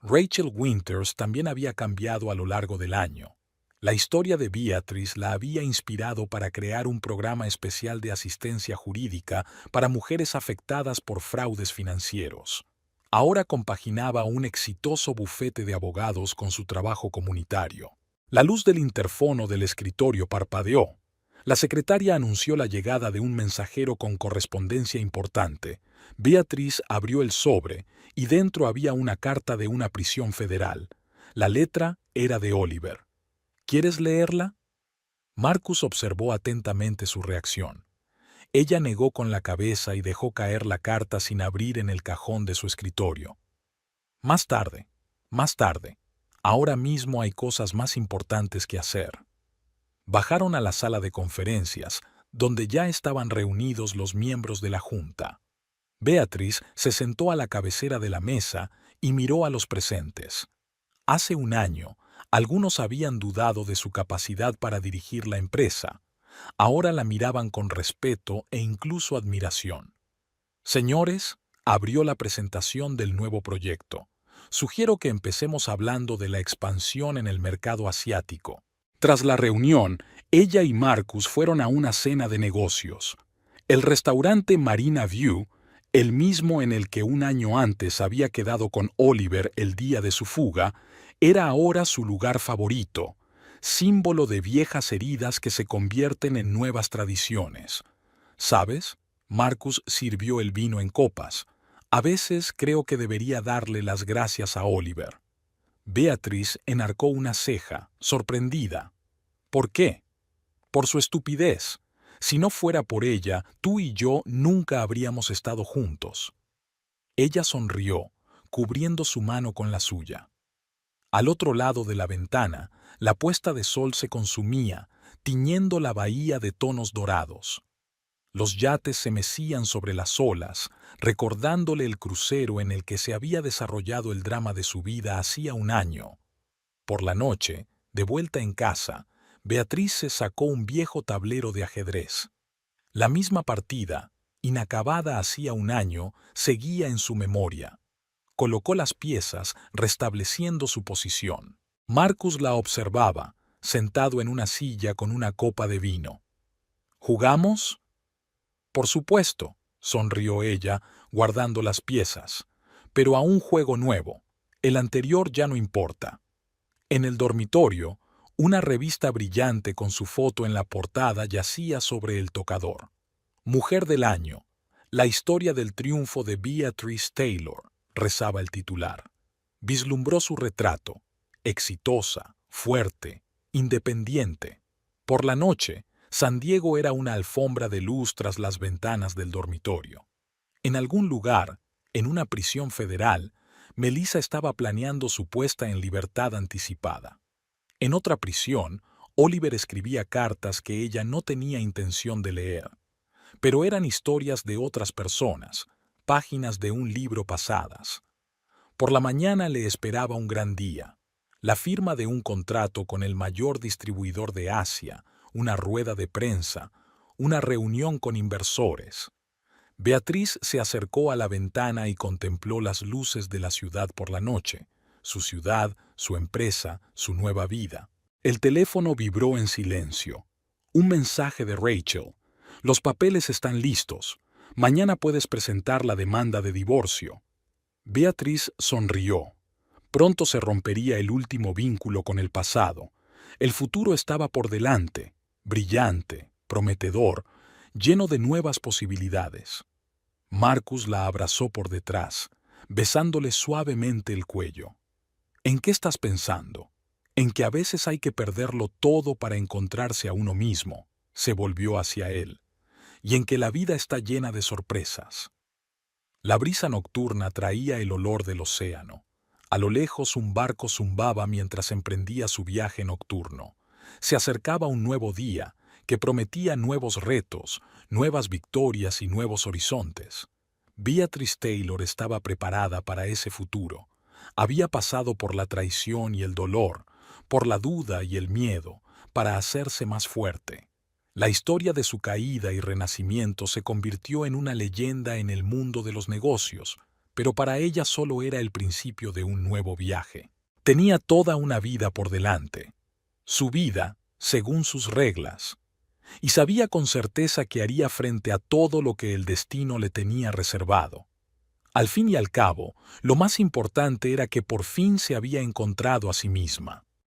Rachel Winters también había cambiado a lo largo del año. La historia de Beatriz la había inspirado para crear un programa especial de asistencia jurídica para mujeres afectadas por fraudes financieros. Ahora compaginaba un exitoso bufete de abogados con su trabajo comunitario. La luz del interfono del escritorio parpadeó. La secretaria anunció la llegada de un mensajero con correspondencia importante. Beatriz abrió el sobre y dentro había una carta de una prisión federal. La letra era de Oliver. «¿Quieres leerla?» Marcus observó atentamente su reacción. Ella negó con la cabeza y dejó caer la carta sin abrir en el cajón de su escritorio. Más tarde. Ahora mismo hay cosas más importantes que hacer». Bajaron a la sala de conferencias, donde ya estaban reunidos los miembros de la junta. Beatriz se sentó a la cabecera de la mesa y miró a los presentes. Hace 1 año, algunos habían dudado de su capacidad para dirigir la empresa. Ahora la miraban con respeto e incluso admiración. «Señores», abrió la presentación del nuevo proyecto. «Sugiero que empecemos hablando de la expansión en el mercado asiático». Tras la reunión, ella y Marcus fueron a una cena de negocios. El restaurante Marina View, el mismo en el que 1 año antes había quedado con Oliver el día de su fuga, era ahora su lugar favorito, símbolo de viejas heridas que se convierten en nuevas tradiciones. «¿Sabes?» Marcus sirvió el vino en copas. «A veces creo que debería darle las gracias a Oliver». Beatriz enarcó una ceja, sorprendida. «¿Por qué?» «Por su estupidez. Si no fuera por ella, tú y yo nunca habríamos estado juntos». Ella sonrió, cubriendo su mano con la suya. Al otro lado de la ventana, la puesta de sol se consumía, tiñendo la bahía de tonos dorados. Los yates se mecían sobre las olas, recordándole el crucero en el que se había desarrollado el drama de su vida hacía 1 año. Por la noche, de vuelta en casa, Beatriz se sacó un viejo tablero de ajedrez. La misma partida, inacabada hacía 1 año, seguía en su memoria. Colocó las piezas, restableciendo su posición. Marcus la observaba, sentado en una silla con una copa de vino. «¿Jugamos?» «Por supuesto», sonrió ella, guardando las piezas. «Pero a un juego nuevo. El anterior ya no importa». En el dormitorio, una revista brillante con su foto en la portada yacía sobre el tocador. «Mujer del año. La historia del triunfo de Beatrice Taylor», rezaba el titular. Vislumbró su retrato. Exitosa, fuerte, independiente. Por la noche, San Diego era una alfombra de luz tras las ventanas del dormitorio. En algún lugar, en una prisión federal, Melissa estaba planeando su puesta en libertad anticipada. En otra prisión, Oliver escribía cartas que ella no tenía intención de leer. Pero eran historias de otras personas, páginas de un libro pasadas. Por la mañana le esperaba un gran día, la firma de un contrato con el mayor distribuidor de Asia, una rueda de prensa, una reunión con inversores. Beatriz se acercó a la ventana y contempló las luces de la ciudad por la noche, su ciudad, su empresa, su nueva vida. El teléfono vibró en silencio. Un mensaje de Rachel. Los papeles están listos. Mañana puedes presentar la demanda de divorcio. Beatriz sonrió. Pronto se rompería el último vínculo con el pasado. El futuro estaba por delante, brillante, prometedor, lleno de nuevas posibilidades. Marcus la abrazó por detrás, besándole suavemente el cuello. ¿En qué estás pensando? En que a veces hay que perderlo todo para encontrarse a uno mismo, se volvió hacia él, y en que la vida está llena de sorpresas. La brisa nocturna traía el olor del océano. A lo lejos un barco zumbaba mientras emprendía su viaje nocturno. Se acercaba un nuevo día, que prometía nuevos retos, nuevas victorias y nuevos horizontes. Beatrice Taylor estaba preparada para ese futuro. Había pasado por la traición y el dolor, por la duda y el miedo, para hacerse más fuerte. La historia de su caída y renacimiento se convirtió en una leyenda en el mundo de los negocios, pero para ella solo era el principio de un nuevo viaje. Tenía toda una vida por delante, su vida según sus reglas, y sabía con certeza que haría frente a todo lo que el destino le tenía reservado. Al fin y al cabo, lo más importante era que por fin se había encontrado a sí misma.